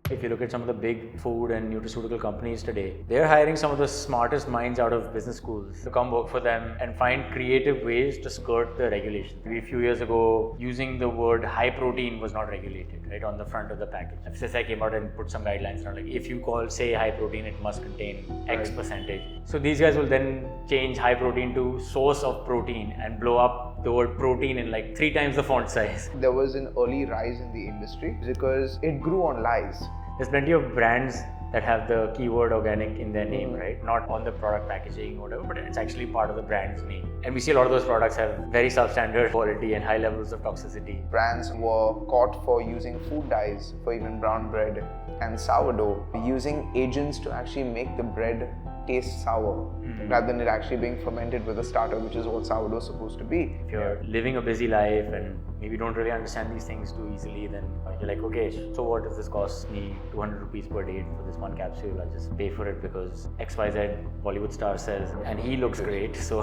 If you look at some of the big food and nutraceutical companies today, they're hiring some of the smartest minds out of business schools to come work for them and find creative ways to skirt the regulations. Maybe a few years ago, using the word high protein was not regulated, right, on the front of the package. FSSAI came out and put some guidelines around, like, if you call, say, high protein, it must contain X percentage. So these guys will then change high protein to source of protein and blow up the word protein in like 3 times the font size. There was an early rise in the industry because it grew on lies. There's plenty of brands that have the keyword organic in their name, right? Not on the product packaging or whatever, but it's actually part of the brand's name. And we see a lot of those products have very substandard quality and high levels of toxicity. Brands were caught for using food dyes for even brown bread and sourdough, using agents to actually make the bread taste sour rather than it actually being fermented with a starter, which is what sourdough is supposed to be. If you're living a busy life and maybe don't really understand these things too easily, then you're like, okay, so what does this cost me 200 rupees per day for this one capsule? I'll just pay for it because XYZ Bollywood star says, and he looks great, so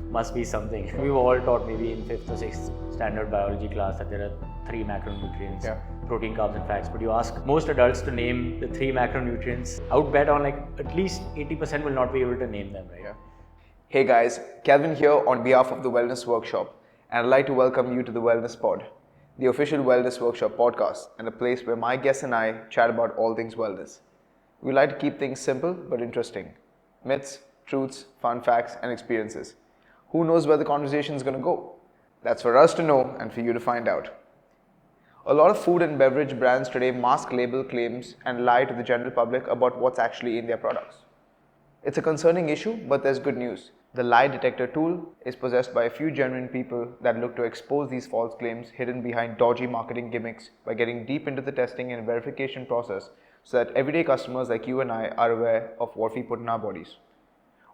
must be something. We've all taught maybe in 5th or 6th standard biology class that there are 3 macronutrients. Protein, carbs and fats, but you ask most adults to name the 3 macronutrients, I would bet on like at least 80% will not be able to name them, right? Hey guys, Kelvin here on behalf of the Wellness Workshop, and I'd like to welcome you to the Wellness Pod, the official Wellness Workshop podcast and a place where my guests and I chat about all things wellness. We like to keep things simple but interesting. Myths, truths, fun facts and experiences. Who knows where the conversation is going to go? That's for us to know and for you to find out. A lot of food and beverage brands today mask label claims and lie to the general public about what's actually in their products. It's a concerning issue, but there's good news. The lie detector tool is possessed by a few genuine people that look to expose these false claims hidden behind dodgy marketing gimmicks by getting deep into the testing and verification process so that everyday customers like you and I are aware of what we put in our bodies.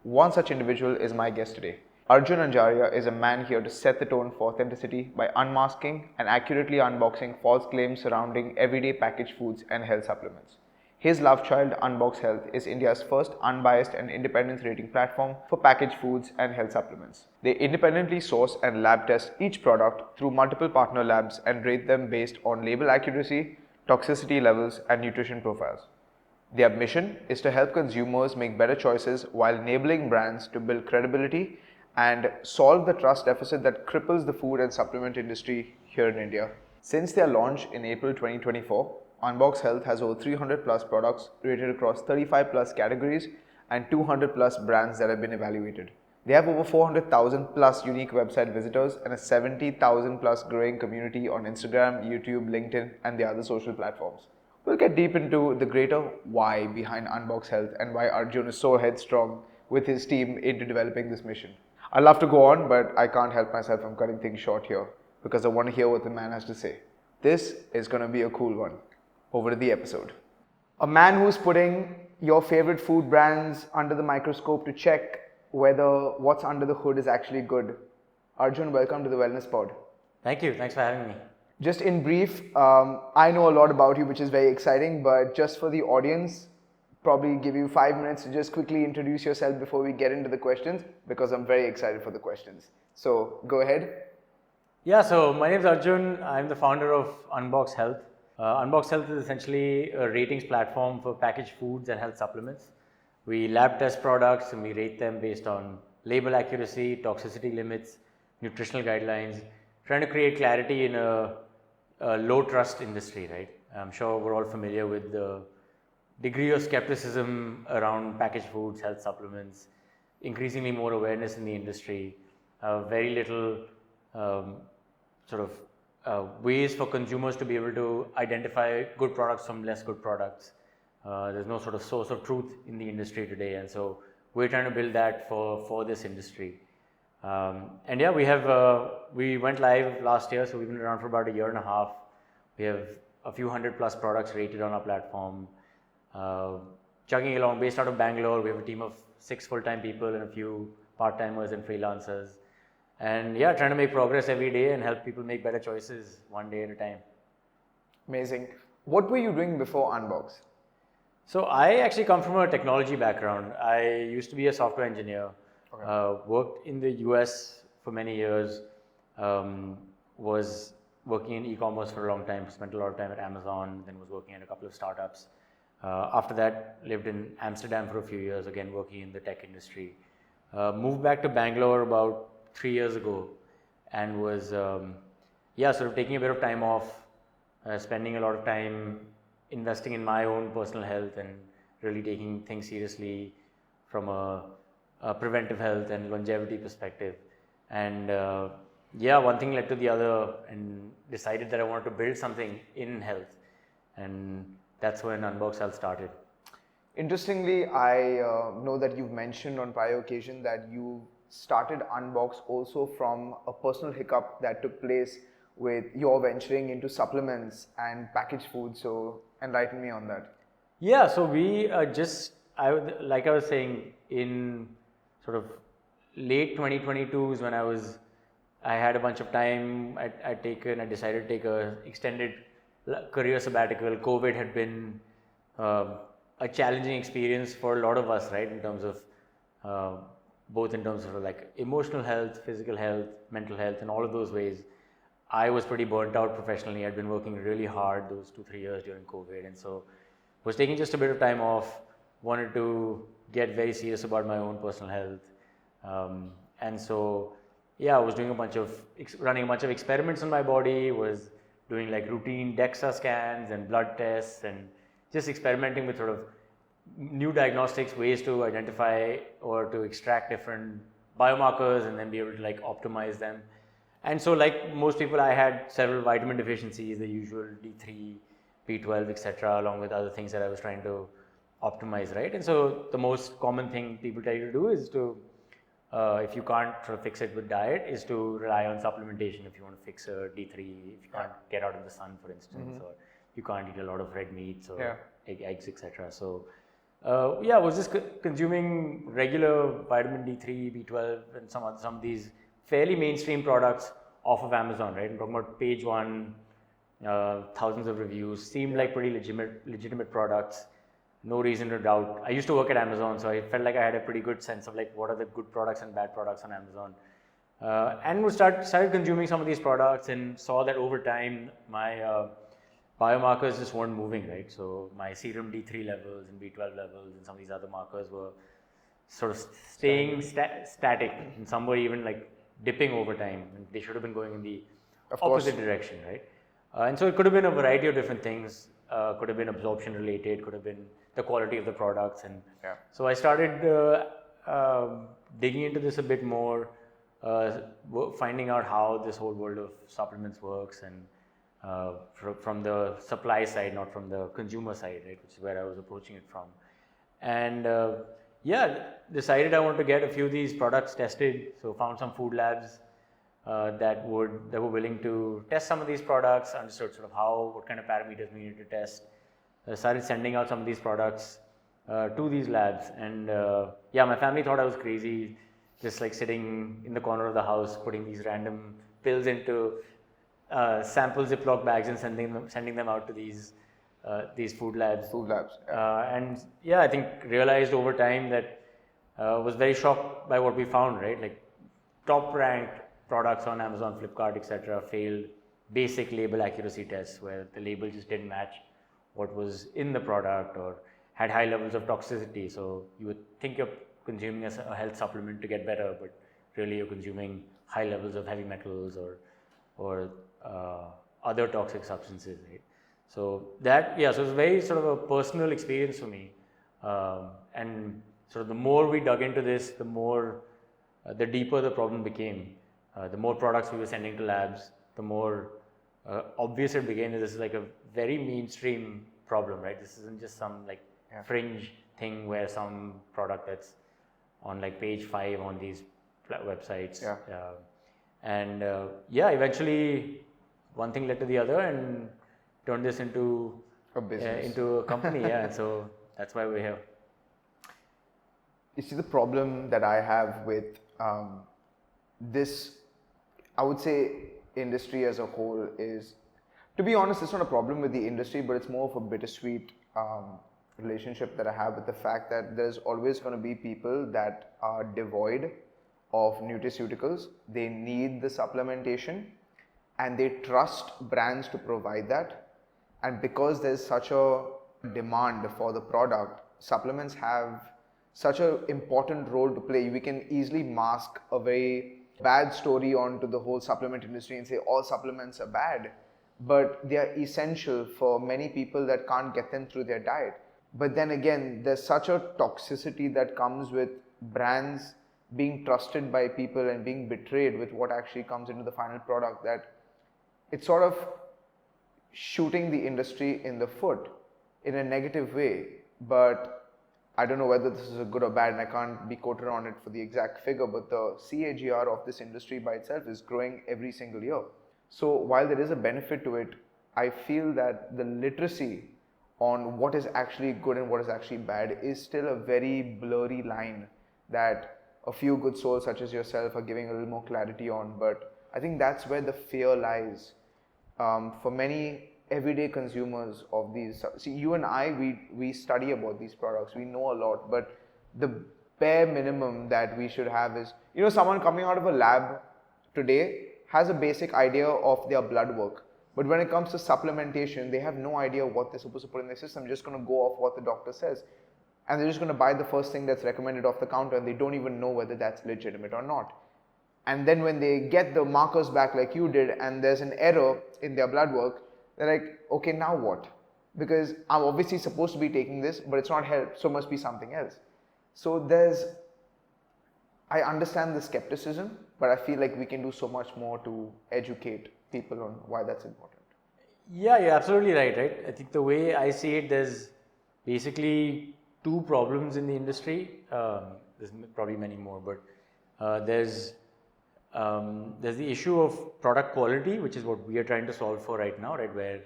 One such individual is my guest today. Arjun Anjaria is a man here to set the tone for authenticity by unmasking and accurately unboxing false claims surrounding everyday packaged foods and health supplements. His love child, Unbox Health, is India's first unbiased and independent rating platform for packaged foods and health supplements. They independently source and lab test each product through multiple partner labs and rate them based on label accuracy, toxicity levels, and nutrition profiles. Their mission is to help consumers make better choices while enabling brands to build credibility and solve the trust deficit that cripples the food and supplement industry here in India. Since their launch in April 2024, Unbox Health has over 300 plus products rated across 35 plus categories and 200 plus brands that have been evaluated. They have over 400,000 plus unique website visitors and a 70,000 plus growing community on Instagram, YouTube, LinkedIn, and the other social platforms. We'll get deep into the greater why behind Unbox Health and why Arjun is so headstrong with his team into developing this mission. I'd love to go on, but I can't help myself from cutting things short here because I want to hear what the man has to say. This is going to be a cool one. Over to the episode. A man who's putting your favorite food brands under the microscope to check whether what's under the hood is actually good. Arjun, welcome to the Wellness Pod. Thank you. Thanks for having me. Just in brief, I know a lot about you, which is very exciting, but just for the audience, probably give you 5 minutes to just quickly introduce yourself before we get into the questions, because I'm very excited for the questions. So go ahead. Yeah, so my name is Arjun. I'm the founder of Unbox Health. Unbox Health is essentially a ratings platform for packaged foods and health supplements. We lab test products and we rate them based on label accuracy, toxicity limits, nutritional guidelines, trying to create clarity in a low trust industry, right? I'm sure we're all familiar with the degree of skepticism around packaged foods, health supplements, increasingly more awareness in the industry, very little ways for consumers to be able to identify good products from less good products. There's no sort of source of truth in the industry today, and so we're trying to build that for this industry. And yeah, we went live last year, so we've been around for about a year and a half. We have a few 100 plus products rated on our platform. Chugging along, based out of Bangalore. We have a team of 6 full-time people and a few part-timers and freelancers. And yeah, trying to make progress every day and help people make better choices one day at a time. Amazing. What were you doing before Unbox? So I actually come from a technology background. I used to be a software engineer. Okay. Worked in the US for many years. Was working in e-commerce for a long time, spent a lot of time at Amazon, then was working at a couple of startups. After that, lived in Amsterdam for a few years, again working in the tech industry. Moved back to Bangalore about 3 years ago, and was sort of taking a bit of time off, spending a lot of time investing in my own personal health and really taking things seriously from a preventive health and longevity perspective. And one thing led to the other, and decided that I wanted to build something in health, and that's when Unbox Health started. Interestingly, I know that you've mentioned on prior occasion that you started Unbox also from a personal hiccup that took place with your venturing into supplements and packaged food. So enlighten me on that. Yeah, so we like I was saying, in sort of late 2022 is when I had a bunch of time. I decided to take a extended career sabbatical. COVID had been a challenging experience for a lot of us, right? In terms of both in terms of like emotional health, physical health, mental health, and all of those ways. I was pretty burnt out professionally. I'd been working really hard those 2-3 years during COVID, and so was taking just a bit of time off. Wanted to get very serious about my own personal health, and so I was doing running a bunch of experiments on my body. Was doing like routine DEXA scans and blood tests, and just experimenting with sort of new diagnostics, ways to identify or to extract different biomarkers and then be able to like optimize them. And so, like most people, I had several vitamin deficiencies, the usual D3, B12, etc., along with other things that I was trying to optimize, right? And so, the most common thing people tell you to do is to, if you can't sort of fix it with diet, is to rely on supplementation. If you want to fix a D3, if you can't get out in the sun, for instance, or you can't eat a lot of red meats or eggs, etc. So, I was just consuming regular vitamin D3, B12, and some of these fairly mainstream products off of Amazon, right? I'm talking about page one, thousands of reviews, seemed like pretty legitimate products. No reason to doubt. I used to work at Amazon, so I felt like I had a pretty good sense of like what are the good products and bad products on Amazon. And we started consuming some of these products and saw that over time my biomarkers just weren't moving, right? So my serum D3 levels and B12 levels and some of these other markers were sort of staying static, and some were even like dipping over time. And they should have been going in the opposite direction, right? And so it could have been a variety of different things. Could have been absorption related, could have been the quality of the products, and so I started digging into this a bit more, finding out how this whole world of supplements works, and from the supply side, not from the consumer side, right, which is where I was approaching it from. And decided I wanted to get a few of these products tested. So found some food labs that were willing to test some of these products, understood sort of what kind of parameters we needed to test. Started sending out some of these products to these labs, and my family thought I was crazy, just like sitting in the corner of the house, putting these random pills into sample Ziploc bags and sending them out to these food labs. I think realized over time that was very shocked by what we found, right? Like top ranked products on Amazon, Flipkart, etc. failed basic label accuracy tests where the label just didn't match what was in the product or had high levels of toxicity. So you would think you're consuming a health supplement to get better, but really you're consuming high levels of heavy metals or other toxic substances, right? So so it was very sort of a personal experience for me, and sort of the more we dug into this, the deeper the problem became. The more products we were sending to labs, the more obvious it became that this is like a very mainstream problem, right? This isn't just some like fringe thing where some product that's on like page 5 on these websites. Eventually one thing led to the other and turned this into a business, into a company. And so that's why we're here. You see, the problem that I have with this, I would say, industry as a whole is, to be honest, it's not a problem with the industry, but it's more of a bittersweet relationship that I have with the fact that there's always going to be people that are devoid of nutraceuticals. They need the supplementation, and they trust brands to provide that. And because there's such a demand for the product, supplements have such an important role to play. We can easily mask a very bad story onto the whole supplement industry and say all supplements are bad, but they are essential for many people that can't get them through their diet. But then again, there's such a toxicity that comes with brands being trusted by people and being betrayed with what actually comes into the final product, that it's sort of shooting the industry in the foot in a negative way. But I don't know whether this is a good or bad, and I can't be quoted on it for the exact figure, but the CAGR of this industry by itself is growing every single year. So while there is a benefit to it, I feel that the literacy on what is actually good and what is actually bad is still a very blurry line that a few good souls such as yourself are giving a little more clarity on. But I think that's where the fear lies for many everyday consumers of these. See, you and I, we study about these products, we know a lot, but the bare minimum that we should have is, someone coming out of a lab today has a basic idea of their blood work, but when it comes to supplementation, they have no idea what they're supposed to put in their system. Just going to go off what the doctor says, and they're just going to buy the first thing that's recommended off the counter, and they don't even know whether that's legitimate or not. And then when they get the markers back like you did, and there's an error in their blood work, they're like, okay, now what? Because I'm obviously supposed to be taking this, but it's not help, so must be something else. So I understand the skepticism, but I feel like we can do so much more to educate people on why that's important. Yeah, you're absolutely right? I think the way I see it, there's basically two problems in the industry. There's probably many more, but there's the issue of product quality, which is what we are trying to solve for right now, right? Where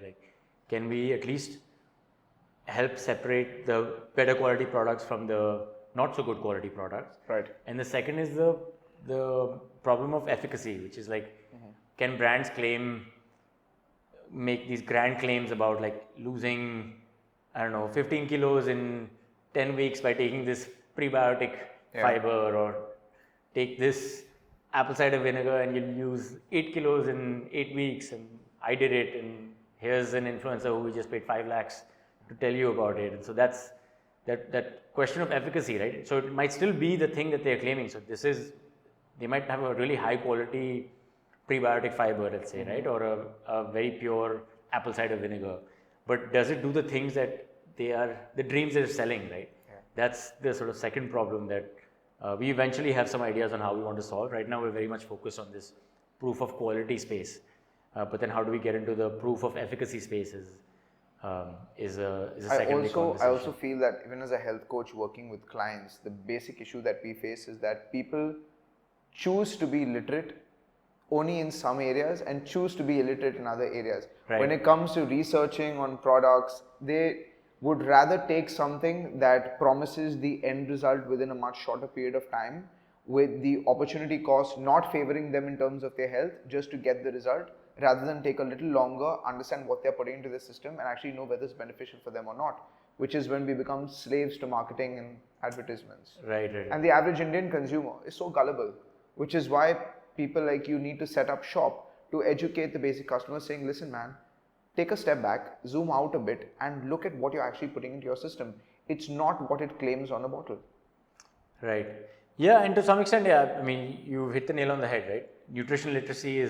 can we at least help separate the better quality products from the not so good quality products? Right. And the second is the problem of efficacy, which is can brands make these grand claims about losing, 15 kilos in 10 weeks by taking this prebiotic fiber, or take this apple cider vinegar and you'll lose 8 kilos in 8 weeks, and I did it, and here's an influencer who we just paid 5 lakhs to tell you about it. And so that's that question of efficacy, right? So it might still be the thing that they're claiming. So they might have a really high quality prebiotic fiber, let's say, right? Or a very pure apple cider vinegar. But does it do the things that the dreams they're selling, right? Yeah. That's the sort of second problem that we eventually have some ideas on how we want to solve. Right now, we're very much focused on this proof of quality space. But then how do we get into the proof of efficacy spaces is a secondary conversation. I also feel that even as a health coach working with clients, the basic issue that we face is that people choose to be literate only in some areas and choose to be illiterate in other areas. Right. When it comes to researching on products, they would rather take something that promises the end result within a much shorter period of time, with the opportunity cost not favoring them in terms of their health, just to get the result, rather than take a little longer, understand what they're putting into the system, and actually know whether it's beneficial for them or not, which is when we become slaves to marketing and advertisements. Right. And the average Indian consumer is so gullible, which is why people like you need to set up shop to educate the basic customer, saying, listen man, take a step back, zoom out a bit, and look at what you're actually putting into your system. It's not what it claims on a bottle. Right. Yeah, and to some extent, yeah, I mean, you hit the nail on the head, right? Nutrition literacy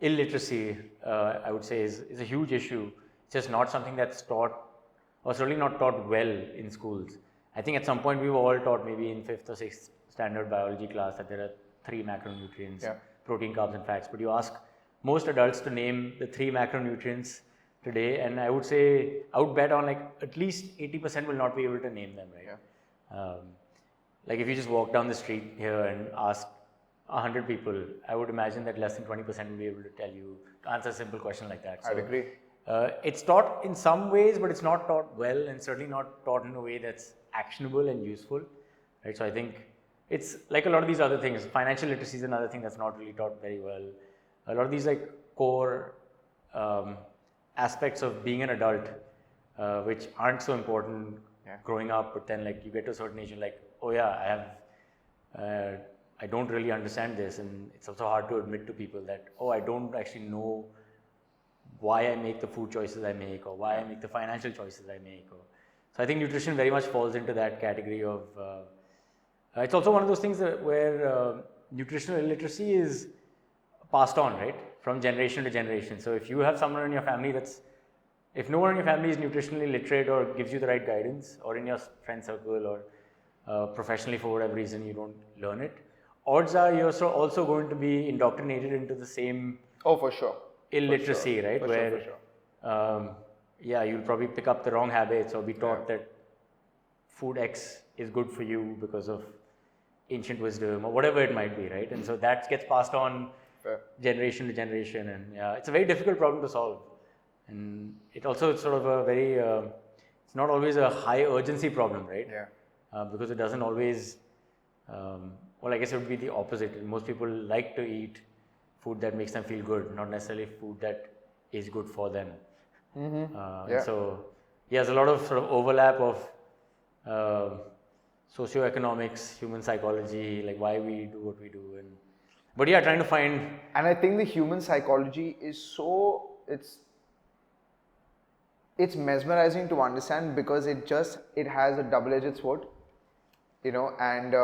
illiteracy, I would say, is a huge issue. It's just not something that's taught, or certainly not taught well in schools. I think at some point we were all taught, maybe in 5th or 6th standard biology class, that there are 3 macronutrients, protein, carbs and fats. But you ask most adults to name the 3 macronutrients today, and I would bet on at least 80% will not be able to name them, right? Yeah. If you just walk down the street here and ask 100 people, I would imagine that less than 20% will be able to answer a simple question like that. So, I'd agree. It's taught in some ways, but it's not taught well, and certainly not taught in a way that's actionable and useful, right? So I think it's like a lot of these other things. Financial literacy is another thing that's not really taught very well. A lot of these core aspects of being an adult, which aren't so important growing up, but then you get to a certain age and oh yeah, I don't really understand this, and it's also hard to admit to people that, oh, I don't actually know why I make the food choices I make, or why I make the financial choices I make. So I think nutrition very much falls into that category of. It's also one of those things where nutritional illiteracy is passed on, right, from generation to generation. So if you have someone in your family if no one in your family is nutritionally literate or gives you the right guidance, or in your friend circle, or professionally for whatever reason you don't learn it, odds are you're also going to be indoctrinated into the same. Oh, for sure. Illiteracy, right? For where, sure. You'll probably pick up the wrong habits or be taught that food X is good for you because of ancient wisdom or whatever it might be, right? And so that gets passed on generation to generation, and it's a very difficult problem to solve. And it also it's sort of a very, it's not always a high urgency problem, right? Yeah. Because it doesn't always, well, I guess it would be the opposite. Most people like to eat food that makes them feel good, not necessarily food that is good for them. And so, there's a lot of sort of overlap of socioeconomics, human psychology, like why we do what we do, but trying to find. And I think the human psychology is it's mesmerizing to understand, because it has a double-edged sword, and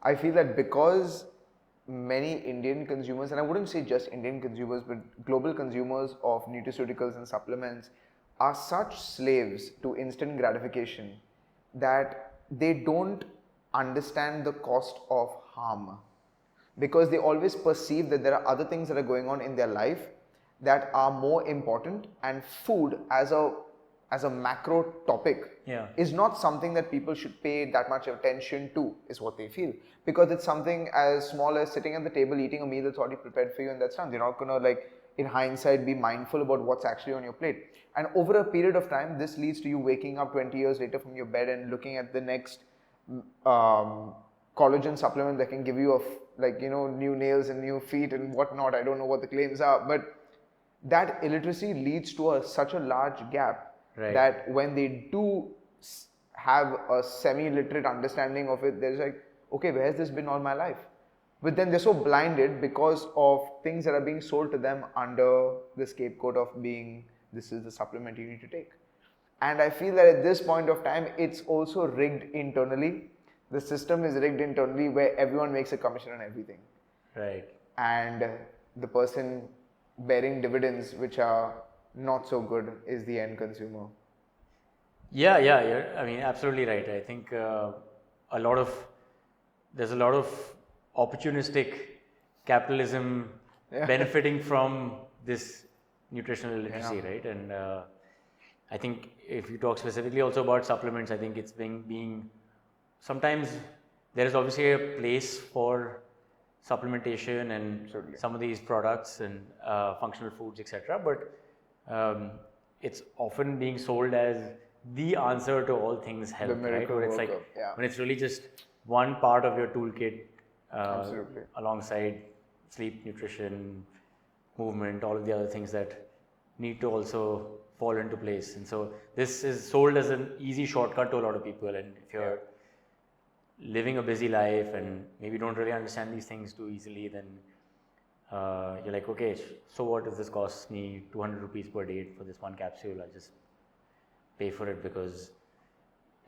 I feel that because many Indian consumers, and I wouldn't say just Indian consumers, but global consumers of nutraceuticals and supplements are such slaves to instant gratification that they don't understand the cost of harm, because they always perceive that there are other things that are going on in their life that are more important, and food as a macro topic is not something that people should pay that much attention to, is what they feel, because it's something as small as sitting at the table eating a meal that's already prepared for you, and that's done. You're not going to, like, in hindsight, be mindful about what's actually on your plate. And over a period of time, this leads to you waking up 20 years later from your bed and looking at the next collagen supplement that can give you new nails and new feet and whatnot. I don't know what the claims are, but that illiteracy leads to such a large gap, that when they do have a semi-literate understanding of it, they're like, okay, where has this been all my life? But then they're so blinded because of things that are being sold to them under the scapegoat of being, this is the supplement you need to take. And I feel that at this point of time, it's also rigged internally. The system is rigged internally, where everyone makes a commission on everything. Right. And the person bearing dividends, which are not so good, is the end consumer. Yeah, you're, I mean, absolutely right. I think there's a lot of opportunistic capitalism benefiting from this nutritional illiteracy, right? And I think if you talk specifically also about supplements, I think it's being sometimes there is obviously a place for supplementation and some of these products and functional foods, etc. But it's often being sold as the answer to all things health, right? Where it's like when it's really just one part of your toolkit alongside sleep, nutrition, movement, all of the other things that need to also fall into place. And so this is sold as an easy shortcut to a lot of people. And if you're living a busy life and maybe don't really understand these things too easily, then you're like, okay, so what if this costs me 200 rupees per day for this one capsule? I'll just pay for it because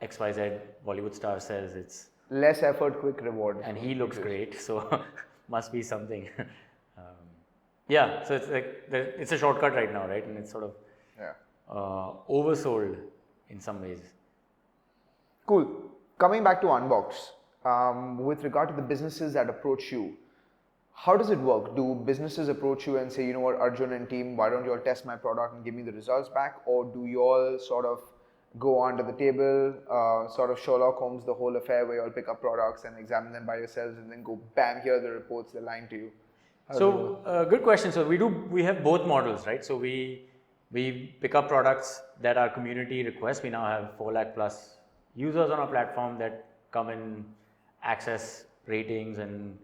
XYZ Bollywood star says it's less effort, quick reward. And he looks great, so must be something. So it's like, it's a shortcut right now, right? And it's sort of oversold in some ways. Cool. Coming back to Unbox, with regard to the businesses that approach you, how does it work? Do businesses approach you and say, you know what, Arjun and team, why don't you all test my product and give me the results back? Or do you all sort of go under the table, sort of Sherlock Holmes the whole affair, where you all pick up products and examine them by yourselves and then go, bam, here are the reports, they're lying to you? Good question. So we have both models, right? So we pick up products that our community requests. We now have 4 lakh plus users on our platform that come and access ratings and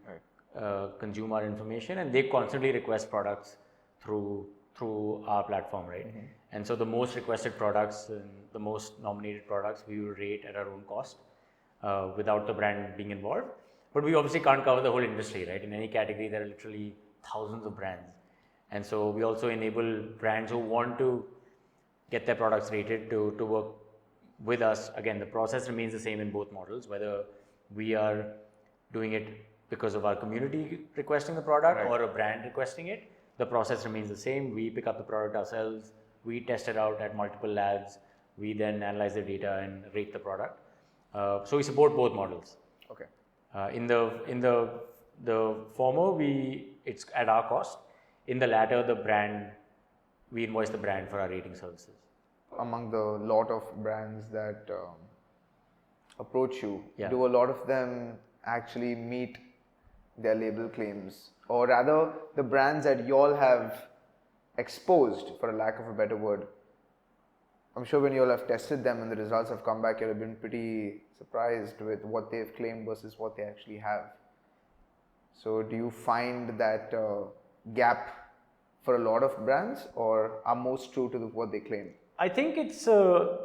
consume our information, and they constantly request products through our platform, right? And so the most requested products and the most nominated products we will rate at our own cost without the brand being involved. But we obviously can't cover the whole industry, right? In any category, there are literally thousands of brands. And so we also enable brands who want to get their products rated to work with us. Again, the process remains the same in both models, whether we are doing it because of our community requesting the product or a brand requesting it. The process remains the same. We pick up the product ourselves, we test it out at multiple labs, we then analyze the data and rate the product. So we support both models. Okay. In the former, it's at our cost. In the latter, we invoice the brand for our rating services. Among the lot of brands that approach you, Yeah. do a lot of them actually meet their label claims? Or rather, the brands that you all have exposed, for a lack of a better word, I'm sure when you all have tested them and the results have come back, you'll have been pretty surprised with what they've claimed versus what they actually have. So do you find that gap for a lot of brands, or are most true to what they claim? I think it's a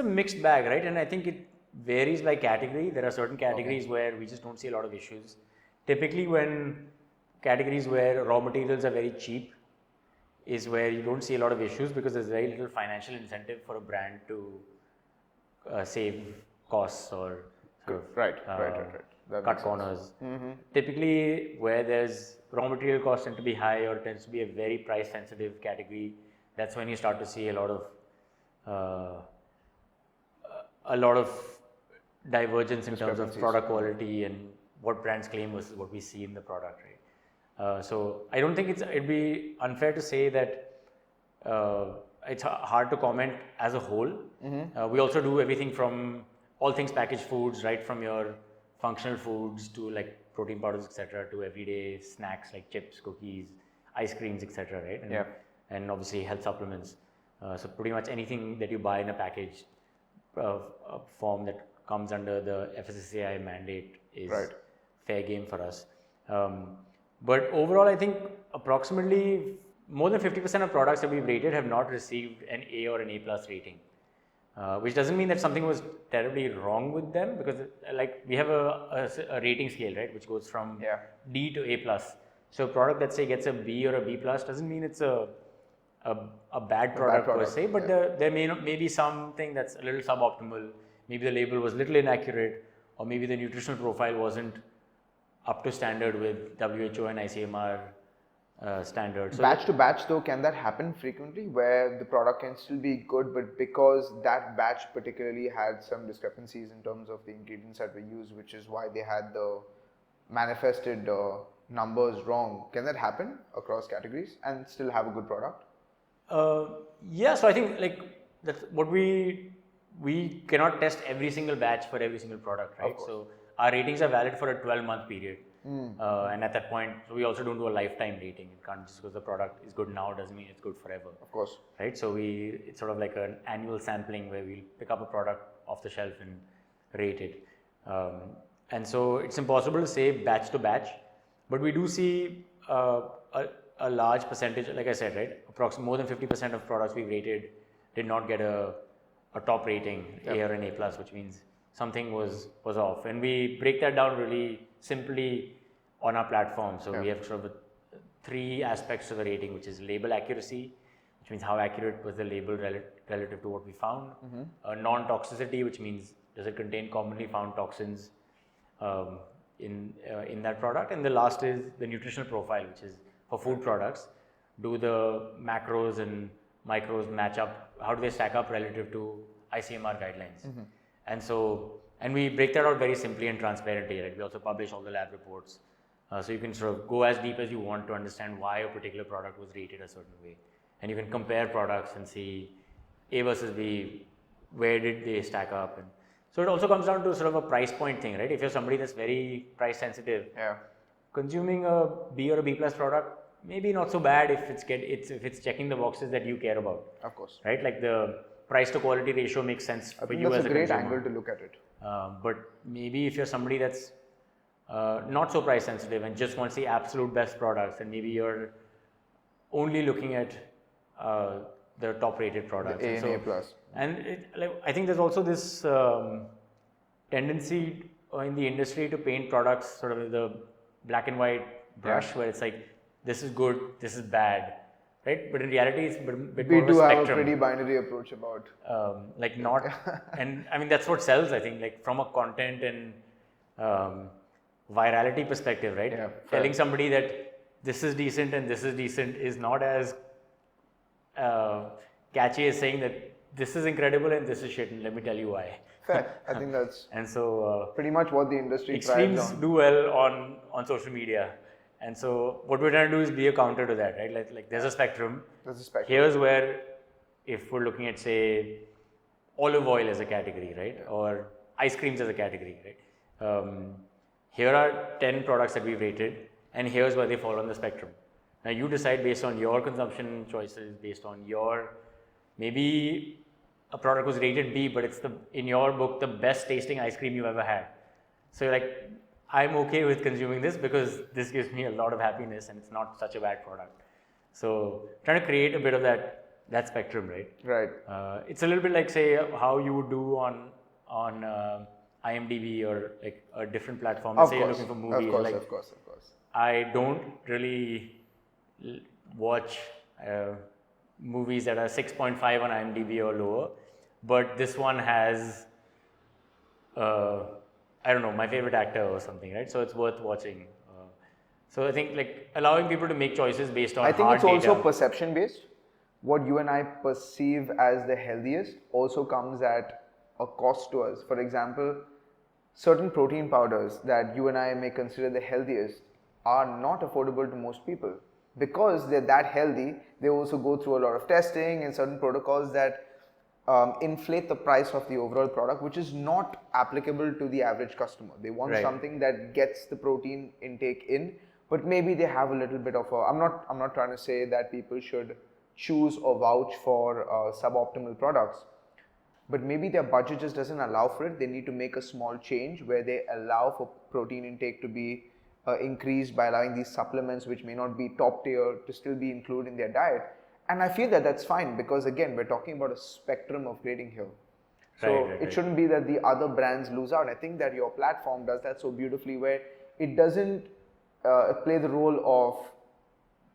mixed bag, right? And I think it varies by category. There are certain categories where we just don't see a lot of issues. Typically, when categories where raw materials are very cheap is where you don't see a lot of issues, because there's very little financial incentive for a brand to save costs or sort of Right. That cut makes corners. Typically, where there's raw material costs tend to be high or tends to be a very price sensitive category, that's when you start to see a lot of divergence in terms of product quality and what brands claim versus what we see in the product, right? So I don't think it'd be unfair to say that it's hard to comment as a whole. We also do everything from all things packaged foods, right from your functional foods to like protein powders, etc., to everyday snacks like chips, cookies, ice creams, etc., right? And obviously health supplements. So pretty much anything that you buy in a package form that comes under the FSSAI mandate is fair game for us. But overall, I think approximately more than 50% of products that we've rated have not received an A or an A plus rating, which doesn't mean that something was terribly wrong with them, because like we have a rating scale, right, which goes from D to A plus. So a product that say gets a B or a B plus doesn't mean it's a bad product per se, but there may be something that's a little suboptimal. Maybe the label was a little inaccurate, or maybe the nutritional profile wasn't up to standard with WHO and ICMR standards. So batch to batch though, can that happen frequently, where the product can still be good, but because that batch particularly had some discrepancies in terms of the ingredients that were used, which is why they had the manifested numbers wrong, can that happen across categories and still have a good product? Yeah, so I think like that's what we cannot test every single batch for every single product, right? So our ratings are valid for a 12-month period, and at that point, we also don't do a lifetime rating. It can't just because the product is good now doesn't mean it's good forever. Of course, right? So it's sort of like an annual sampling where we'll pick up a product off the shelf and rate it, and so it's impossible to say batch to batch, but we do see a large percentage, like I said, right? Approximately more than 50% of products we rated did not get a top rating, A or an A plus, which means something was off. And we break that down really simply on our platform. So we have sort of three aspects to the rating, which is label accuracy, which means how accurate was the label relative to what we found. Non-toxicity, which means does it contain commonly found toxins in that product. And the last is the nutritional profile, which is for food products. Do the macros and micros match up? How do they stack up relative to ICMR guidelines? And we break that out very simply and transparently, right? We also publish all the lab reports. So you can sort of go as deep as you want to understand why a particular product was rated a certain way. And you can compare products and see A versus B, where did they stack up? And so it also comes down to sort of a price point thing, right? If you're somebody that's very price sensitive, consuming a B or a B plus product, maybe not so bad if it's checking the boxes that you care about. Of course. Right? Like the price to quality ratio makes sense for you as a consumer. That's a great angle to look at it. But maybe if you're somebody that's not so price sensitive and just wants the absolute best products, and maybe you're only looking at the top rated products. The A and A plus. And I think there's also this tendency in the industry to paint products sort of with the black and white brush, where it's like this is good, this is bad, right? But in reality, it's a bit We more of a do have a spectrum. pretty binary approach about. Like not, and I mean that's what sells. I think like from a content and virality perspective, right? Yeah, Telling somebody that this is decent and this is decent is not as catchy as saying that this is incredible and this is shit, and let me tell you why. Fair. I think that's And so pretty much what the industry extremes thrives on. do well on social media, and so what we're trying to do is be a counter to that, right? Like there's a spectrum. There's a spectrum. Here's where, if we're looking at say olive oil as a category, right, or ice creams as a category, right? Here are 10 products that we've rated, and here's where they fall on the spectrum. Now you decide based on your consumption choices, based on your, maybe a product was rated B, but it's in your book the best tasting ice cream you've ever had. So you're like, I'm okay with consuming this because this gives me a lot of happiness and it's not such a bad product. So trying to create a bit of that spectrum, right? Right. It's a little bit like say how you would do on IMDb or like a different platform. Let's say you're looking for movies. Of course. I don't really watch movies that are 6.5 on IMDb or lower, but this one has I don't know, my favorite actor or something, right? So it's worth watching. So I think like allowing people to make choices based on I think hard it's also data. perception based. What you and I perceive as the healthiest also comes at a cost to us. For example, certain protein powders that you and I may consider the healthiest are not affordable to most people. Because they're that healthy, they also go through a lot of testing and certain protocols that inflate the price of the overall product, which is not applicable to the average customer. They want something that gets the protein intake in, but maybe they have a little bit of a, I'm not trying to say that people should choose or vouch for suboptimal products, but maybe their budget just doesn't allow for it. They need to make a small change where they allow for protein intake to be increased by allowing these supplements, which may not be top tier, to still be included in their diet. And I feel that that's fine because again, we're talking about a spectrum of grading here. So it shouldn't be that the other brands lose out. I think that your platform does that so beautifully, where it doesn't play the role of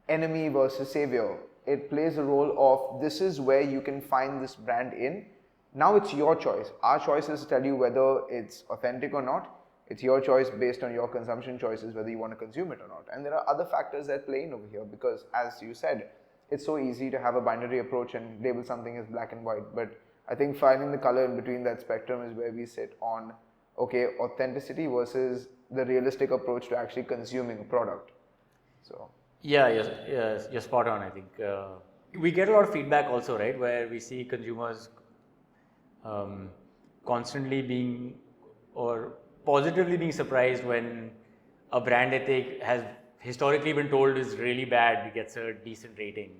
enemy versus savior. It plays the role of this is where you can find this brand in. Now it's your choice. Our choice is to tell you whether it's authentic or not. It's your choice based on your consumption choices, whether you want to consume it or not. And there are other factors that play in over here because, as you said, it's so easy to have a binary approach and label something as black and white. But I think finding the color in between that spectrum is where we sit on, okay, authenticity versus the realistic approach to actually consuming a product. So Yeah, yes, you're spot on. I think we get a lot of feedback also, right, where we see consumers constantly being or positively being surprised when a brand that they has historically been told is really bad gets a decent rating,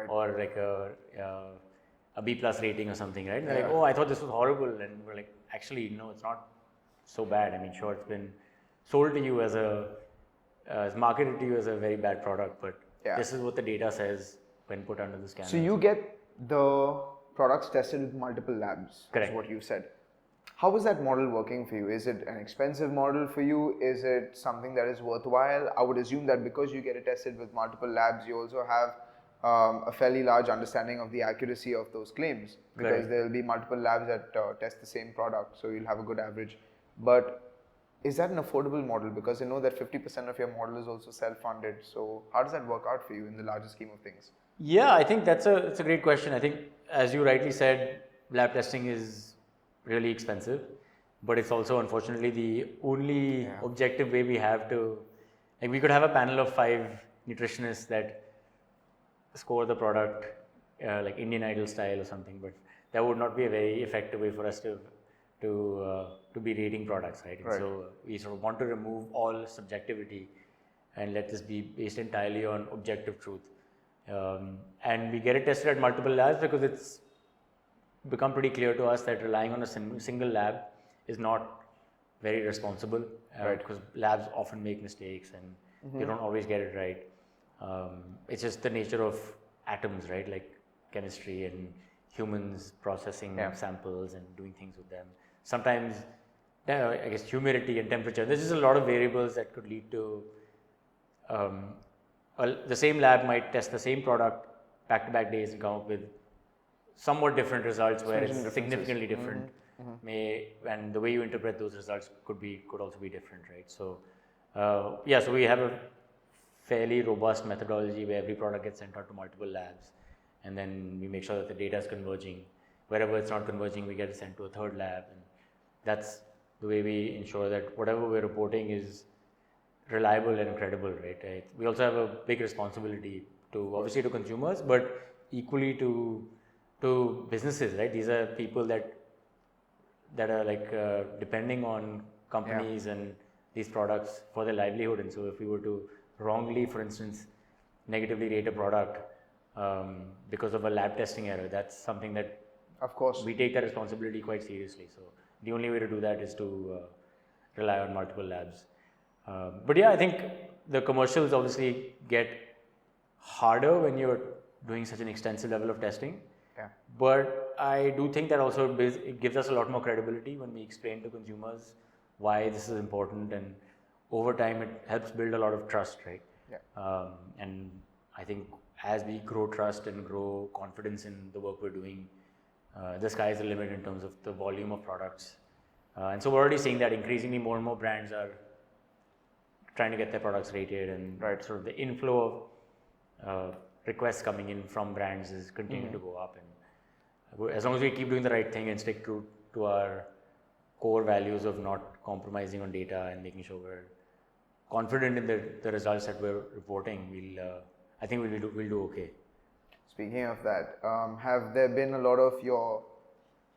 or like a B plus rating or something, right? They're like, oh, I thought this was horrible, and we're like, actually, no, it's not so bad. I mean, sure, it's been sold to you as marketed to you as a very bad product, but this is what the data says when put under the scanner. So you get the products tested with multiple labs. Correct. Is what you said. How is that model working for you? Is it an expensive model for you? Is it something that is worthwhile? I would assume that because you get it tested with multiple labs, you also have a fairly large understanding of the accuracy of those claims, because there will be multiple labs that test the same product, so you'll have a good average. But is that an affordable model? Because I know that 50% of your model is also self-funded. So how does that work out for you in the larger scheme of things? Yeah, I think it's a great question. I think, as you rightly said, lab testing is really expensive, but it's also unfortunately the only objective way we have to, like, we could have a panel of 5 nutritionists that score the product like Indian Idol style or something, but that would not be a very effective way for us to be rating products, right? And so we sort of want to remove all subjectivity and let this be based entirely on objective truth. And we get it tested at multiple labs because it's become pretty clear to us that relying on a single lab is not very responsible, because labs often make mistakes and they don't always get it right. It's just the nature of atoms, right? Like chemistry and humans processing samples and doing things with them. Sometimes I guess humidity and temperature. There's just a lot of variables that could lead to the same lab might test the same product back-to-back days and come up with somewhat different results where it's significantly different. And the way you interpret those results could also be different, right? So so we have a fairly robust methodology where every product gets sent out to multiple labs, and then we make sure that the data is converging. Wherever it's not converging, we get it sent to a third lab, and that's the way we ensure that whatever we're reporting is reliable and credible, right? We also have a big responsibility to obviously to consumers, but equally to businesses, right? These are people that are like depending on companies and these products for their livelihood. And so if we were to wrongly, for instance, negatively rate a product because of a lab testing error, that's something that of course we take that responsibility quite seriously. So the only way to do that is to rely on multiple labs. But yeah, I think the commercials obviously get harder when you're doing such an extensive level of testing. Yeah. But I do think that also it gives us a lot more credibility when we explain to consumers why this is important, and over time it helps build a lot of trust, right? Yeah. And I think as we grow trust and grow confidence in the work we're doing, the sky is the limit in terms of the volume of products. And so we're already seeing that increasingly more and more brands are trying to get their products rated, and sort of the inflow of requests coming in from brands is continuing to go up. And as long as we keep doing the right thing and stick to our core values of not compromising on data and making sure we're confident in the results that we're reporting, I think we'll do okay. Speaking of that, have there been a lot of your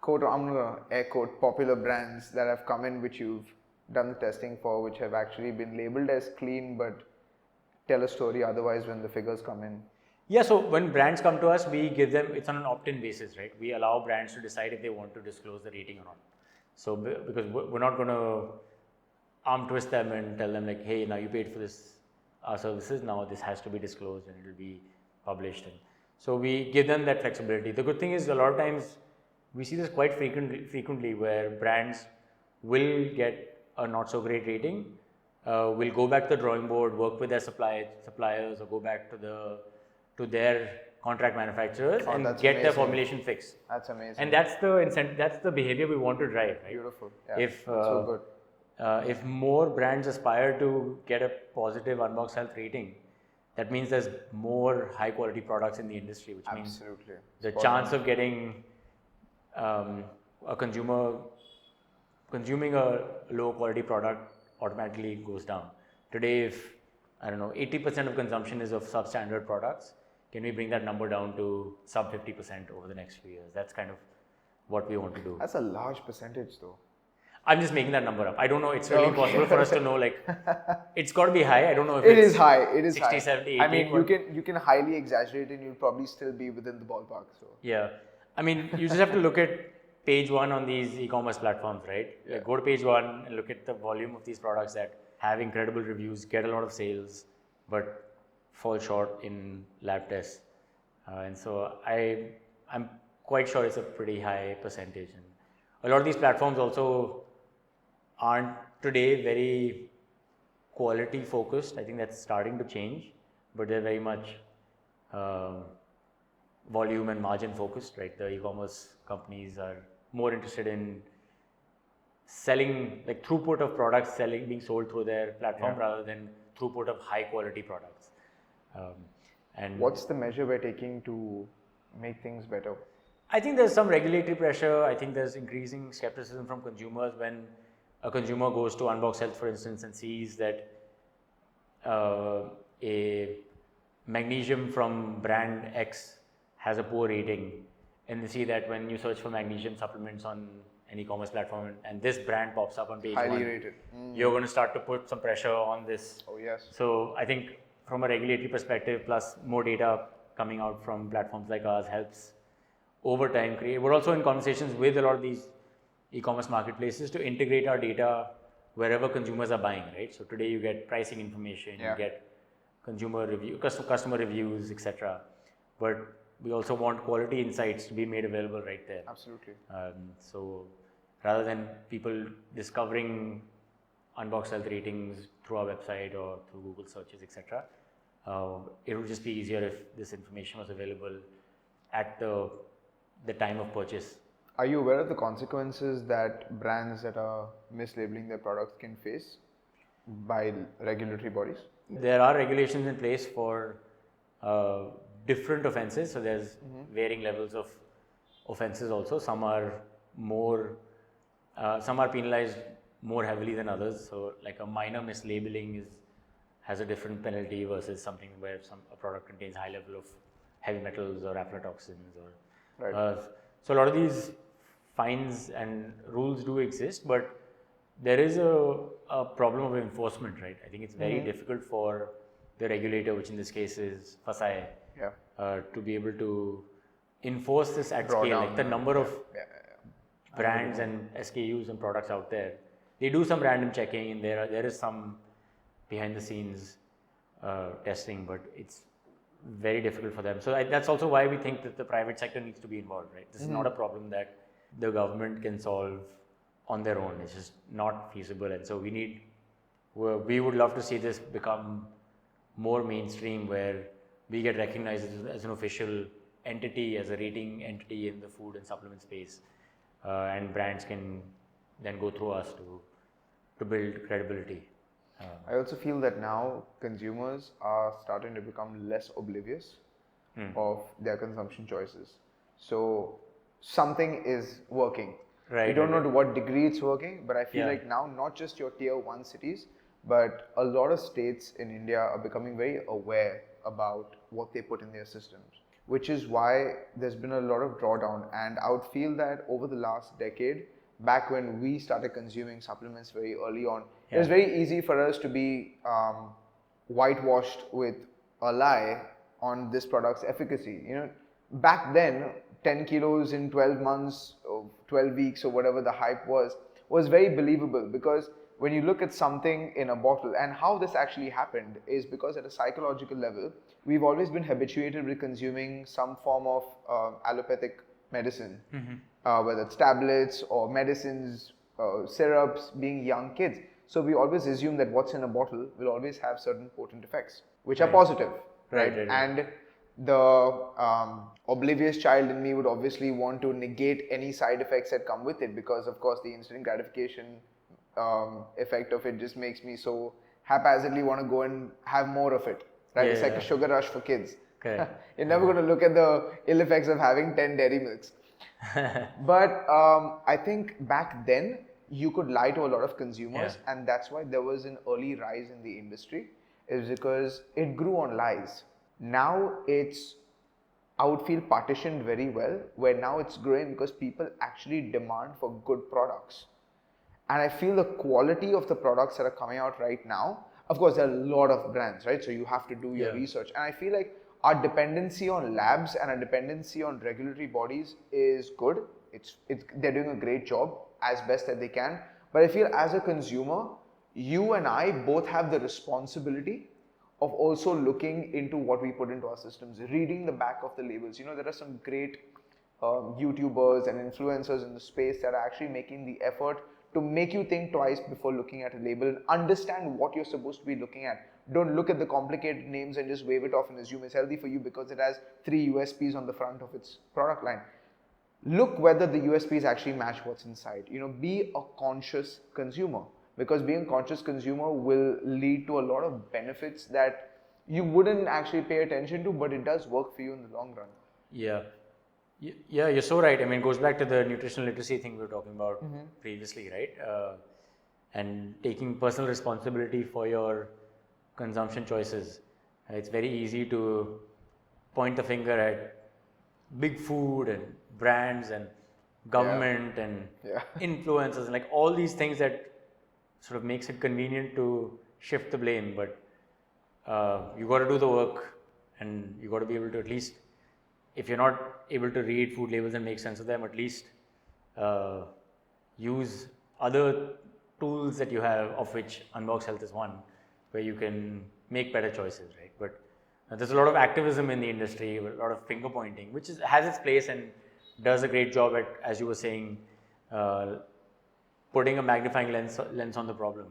quote, I'm gonna air quote, popular brands that have come in which you've done the testing for, which have actually been labeled as clean but tell a story otherwise when the figures come in? Yeah, so when brands come to us, we give them, it's on an opt-in basis, right? We allow brands to decide if they want to disclose the rating or not. So because we're not going to arm twist them and tell them like, hey, now you paid for this, our services, now this has to be disclosed and it will be published. And so we give them that flexibility. The good thing is a lot of times we see this quite frequently where brands will get a not so great rating, will go back to the drawing board, work with their suppliers, or go back to their contract manufacturers and get their formulation fixed. That's amazing. And that's the behavior we want to drive, right? Beautiful. Yeah. So good. If more brands aspire to get a positive Unbox Health rating, that means there's more high quality products in the industry, which means the chance of getting a consumer consuming a low quality product automatically goes down. Today, if 80% of consumption is of substandard products, can we bring that number down to sub 50% over the next few years? That's kind of what we want to do. That's a large percentage though. I'm just making that number up. I don't know. It's really impossible for us to know. Like, it's got to be high. I don't know if it is high. It is 60, high. 70, 80. I mean, you can highly exaggerate and you'll probably still be within the ballpark. So yeah, I mean, you just have to look at page one on these e-commerce platforms, right? Yeah. Like, go to page one and look at the volume of these products that have incredible reviews, get a lot of sales, but fall short in lab tests. And so I'm quite sure it's a pretty high percentage. And a lot of these platforms also aren't today very quality focused. I think that's starting to change, but they're very much volume and margin focused, right? The e-commerce companies are more interested in selling, like throughput of products being sold through their platform rather than throughput of high quality products. And what's the measure we're taking to make things better? I think there's some regulatory pressure. I think there's increasing skepticism from consumers when a consumer goes to Unbox Health, for instance, and sees that a magnesium from brand X has a poor rating, and they see that when you search for magnesium supplements on an e-commerce platform and this brand pops up on page highly one, rated. You're going to start to put some pressure on this. Oh yes. So I think from a regulatory perspective, plus more data coming out from platforms like ours helps over time create. We're also in conversations with a lot of these e-commerce marketplaces to integrate our data wherever consumers are buying, right? So today you get pricing information, you get consumer review, customer reviews, etc. But we also want quality insights to be made available right there. Absolutely. rather than people discovering Unbox Health ratings through our website or through Google searches, etc. It would just be easier if this information was available at the time of purchase. Are you aware of the consequences that brands that are mislabeling their products can face by regulatory bodies? There are regulations in place for different offences. So there's varying levels of offences also. Some are penalized more heavily than others. So like a minor mislabeling has a different penalty versus something where a product contains high level of heavy metals or aflatoxins or Right. So a lot of these fines and rules do exist, but there is a problem of enforcement, right? I think it's very difficult for the regulator, which in this case is FSSAI, to be able to enforce this at scale. Like the number of brands and SKUs and products out there, they do some random checking, and there is some behind the scenes testing, but it's very difficult for them. So that's also why we think that the private sector needs to be involved, right? This is not a problem that the government can solve on their own. It's just not feasible, and so we would love to see this become more mainstream, where we get recognized as an official entity, as a rating entity in the food and supplement space, and brands can then go through us to build credibility. I also feel that now consumers are starting to become less oblivious of their consumption choices. So something is working. Right. We don't know to what degree it's working, but I feel like now not just your tier 1 cities, but a lot of states in India are becoming very aware about what they put in their systems, which is why there's been a lot of drawdown. And I would feel that over the last decade, back when we started consuming supplements very early on, it was very easy for us to be whitewashed with a lie on this product's efficacy. You know, back then, 10 kilos in 12 months or 12 weeks or whatever the hype was very believable, because when you look at something in a bottle, and how this actually happened is because at a psychological level, we've always been habituated with consuming some form of allopathic medicine, whether it's tablets or medicines, syrups, being young kids. So we always assume that what's in a bottle will always have certain potent effects, which are positive, right? And the oblivious child in me would obviously want to negate any side effects that come with it, because of course the instant gratification effect of it just makes me so haphazardly want to go and have more of it, right? It's like a sugar rush for kids. You're never going to look at the ill effects of having 10 dairy milks. But I think back then you could lie to a lot of consumers, and that's why there was an early rise in the industry, is because it grew on lies. Now it's, I would feel, partitioned very well, where now it's growing because people actually demand for good products. And I feel the quality of the products that are coming out right now, of course there are a lot of brands, right? So you have to do your research. And I feel like our dependency on labs and our dependency on regulatory bodies is good. They're doing a great job as best that they can. But I feel as a consumer, you and I both have the responsibility of also looking into what we put into our systems, reading the back of the labels. You know, there are some great YouTubers and influencers in the space that are actually making the effort to make you think twice before looking at a label and understand what you're supposed to be looking at. Don't look at the complicated names and just wave it off and assume it's healthy for you because it has 3 USPs on the front of its product line. Look whether the USPs actually match what's inside. You know, be a conscious consumer, because being a conscious consumer will lead to a lot of benefits that you wouldn't actually pay attention to, but it does work for you in the long run. Yeah, you're so right. I mean, it goes back to the nutritional literacy thing we were talking about previously, right? And taking personal responsibility for your consumption choices. It's very easy to point the finger at big food and brands and government and influencers and like all these things that sort of makes it convenient to shift the blame. But you got to do the work, and you got to be able to, at least, if you're not able to read food labels and make sense of them, at least use other tools that you have, of which Unbox Health is one, where you can make better choices, right? But there's a lot of activism in the industry, a lot of finger pointing, which has its place and does a great job at, as you were saying, putting a magnifying lens on the problem,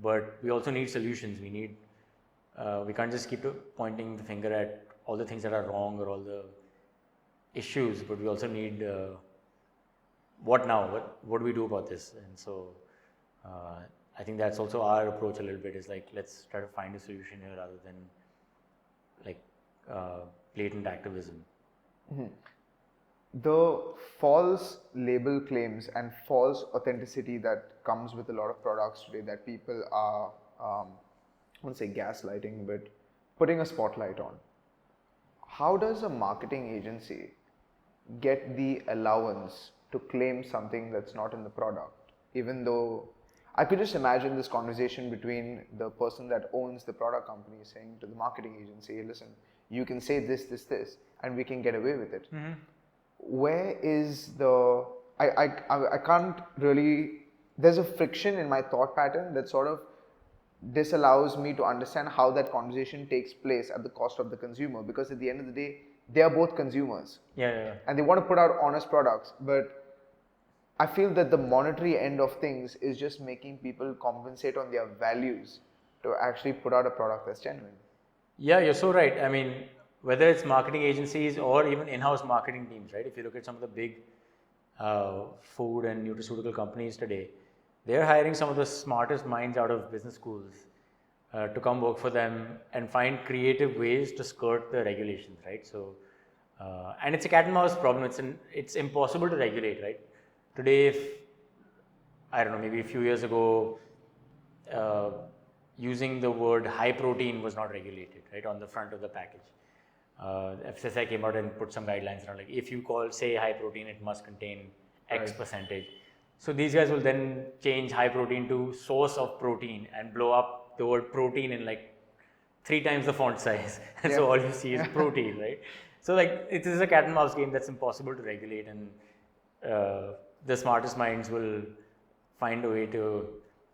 but we also need solutions. We can't just keep pointing the finger at all the things that are wrong or all the issues, but we also need what now? What do we do about this? And so I think that's also our approach a little bit, is like, let's try to find a solution here rather than like blatant activism. The false label claims and false authenticity that comes with a lot of products today that people are, I won't say gaslighting, but putting a spotlight on. How does a marketing agency get the allowance to claim something that's not in the product? Even though I could just imagine this conversation between the person that owns the product company saying to the marketing agency, hey, listen, you can say this, and we can get away with it. Where is the, I can't really, there's a friction in my thought pattern that sort of disallows me to understand how that conversation takes place at the cost of the consumer, because at the end of the day, they are both consumers. And they want to put out honest products, but I feel that the monetary end of things is just making people compensate on their values to actually put out a product that's genuine. Yeah, you're so right. I mean, whether it's marketing agencies or even in-house marketing teams, right? If you look at some of the big food and nutraceutical companies today, they're hiring some of the smartest minds out of business schools to come work for them and find creative ways to skirt the regulations, right? So, and it's a cat and mouse problem. It's impossible to regulate, right? Today, if, I don't know, maybe a few years ago, using the word high protein was not regulated, right, on the front of the package. FSSAI came out and put some guidelines around, like, if you say high protein, it must contain X percentage. So these guys will then change high protein to source of protein and blow up the word protein in like 3 times the font size. And so all you see is protein, right? So like, it is a cat and mouse game that's impossible to regulate, and the smartest minds will find a way to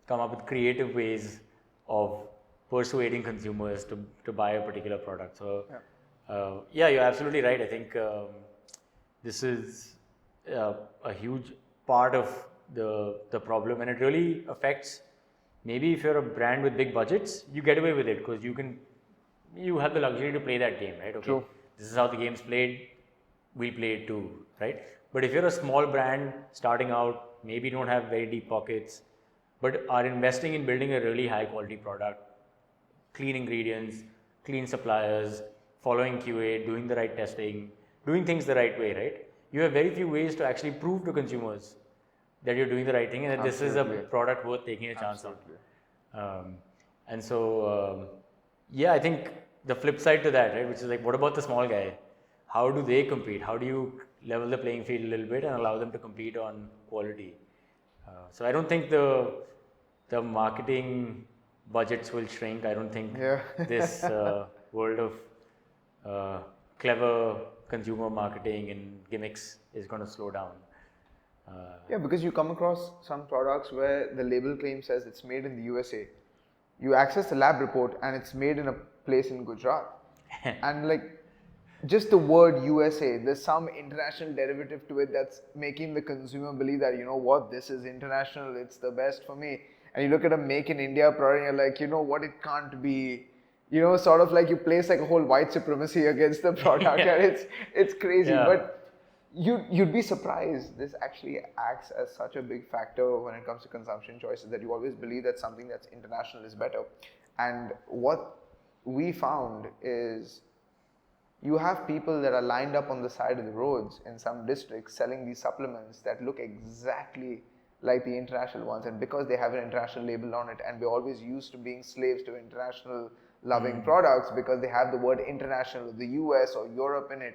come up with creative ways of persuading consumers to buy a particular product. So yeah, you're absolutely right. I think this is a huge part of the problem, and it really affects, maybe if you're a brand with big budgets, you get away with it because you have the luxury to play that game, right? Okay, True. This is how the game's played, we'll play it too, right? But if you're a small brand starting out, maybe don't have very deep pockets, but are investing in building a really high quality product, clean ingredients, clean suppliers, following QA, doing the right testing, doing things the right way, right? You have very few ways to actually prove to consumers that you're doing the right thing and that this is a product worth taking a chance on. And so, yeah, I think the flip side to that, right, which is like, what about the small guy? How do they compete? How do you level the playing field a little bit and allow them to compete on quality? So I don't think the marketing budgets will shrink. I don't think this world of clever consumer marketing and gimmicks is going to slow down. Yeah, because you come across some products where the label claim says it's made in the USA. You access the lab report and it's made in a place in Gujarat. And like, just the word USA, there's some international derivative to it that's making the consumer believe that, you know what, this is international, it's the best for me. And you look at a make in India product and you're like, you know what, it can't be. You know, sort of like you place like a whole white supremacy against the product. And it's crazy. But you'd be surprised. This actually acts as such a big factor when it comes to consumption choices, that you always believe that something that's international is better. And what we found is, you have people that are lined up on the side of the roads in some districts selling these supplements that look exactly like the international ones, and because they have an international label on it, and we're always used to being slaves to international loving products because they have the word international, the US or Europe in it,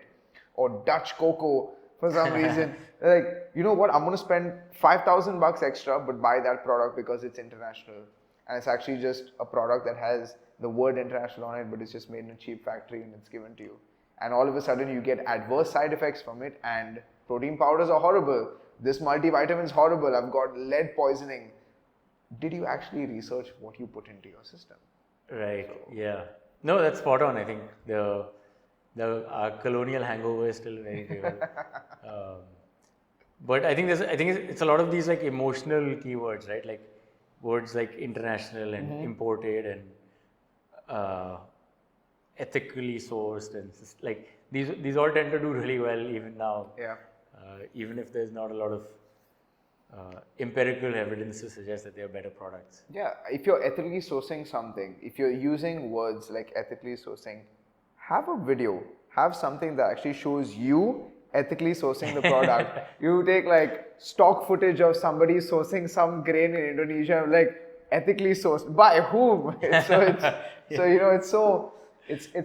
or Dutch cocoa for some reason. Like, you know what, I'm going to spend $5,000 extra but buy that product because it's international, and it's actually just a product that has the word international on it, but it's just made in a cheap factory and it's given to you. And all of a sudden you get adverse side effects from it, and protein powders are horrible. This multivitamin is horrible. I've got lead poisoning. Did you actually research what you put into your system? Right. Yeah. No, that's spot on. I think our colonial hangover is still very real. But I think it's a lot of these like emotional keywords, right? Like words like international and imported and uh, ethically sourced and like these all tend to do really well even now. Yeah. Even if there's not a lot of empirical evidence to suggest that they are better products. Yeah, if you're ethically sourcing something, if you're using words like ethically sourcing, have a video, have something that actually shows you ethically sourcing the product. You take like stock footage of somebody sourcing some grain in Indonesia, like ethically sourced by whom? It's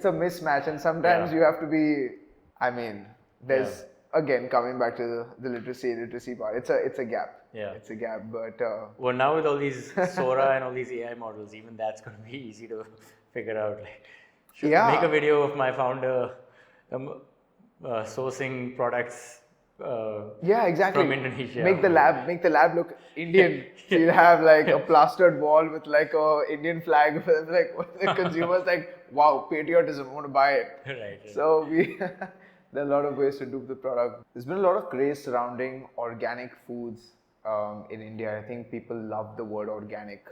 a mismatch, and sometimes you have to be. I mean, there's again coming back to the literacy part. It's a gap. Yeah. It's a gap, but Well, now with all these Sora and all these AI models, even that's going to be easy to figure out. Like, should make a video of my founder sourcing products. Yeah, exactly. From Indonesia. Make the lab look Indian. So you'll have like a plastered wall with like a Indian flag. Like the consumers like, wow, patriotism, I want to buy it. Right. So there are a lot of ways to dupe the product. There's been a lot of craze surrounding organic foods in India. I think people love the word organic.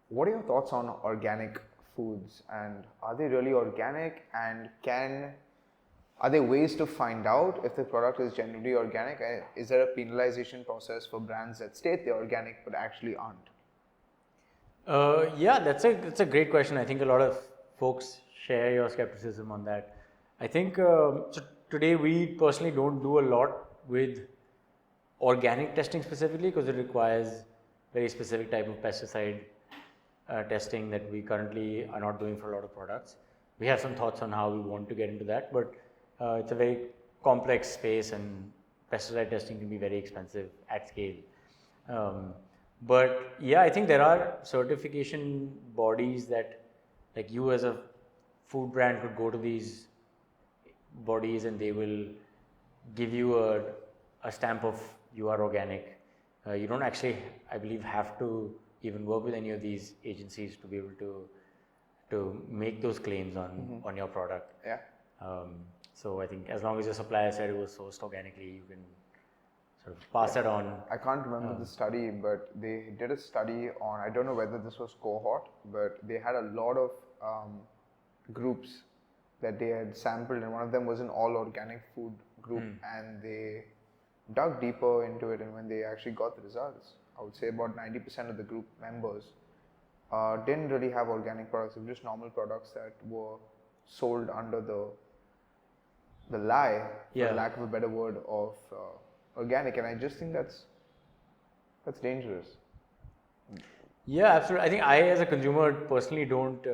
What are your thoughts on organic foods, and are they really organic, and are there ways to find out if the product is genuinely organic? Is there a penalization process for brands that state they're organic but actually aren't? Yeah, that's a great question. I think a lot of folks share your skepticism on that. I think so today we personally don't do a lot with organic testing specifically because it requires very specific type of pesticide testing that we currently are not doing for a lot of products. We have some thoughts on how we want to get into that, but it's a very complex space and pesticide testing can be very expensive at scale. But yeah, I think there are certification bodies that like you as a food brand could go to these bodies and they will give you a stamp of you are organic. You don't actually, I believe, have to even work with any of these agencies to be able to make those claims on your product. Yeah. So I think as long as your supplier said it was sourced organically, you can sort of pass that on. I can't remember the study, but they did a study on, I don't know whether this was cohort, but they had a lot of groups that they had sampled, and one of them was an all organic food group, and they dug deeper into it, and when they actually got the results, I would say about 90% of the group members didn't really have organic products. It was just normal products that were sold under the lie, for lack of a better word, of organic, and I just think that's dangerous. Yeah, absolutely. I think I, as a consumer, personally don't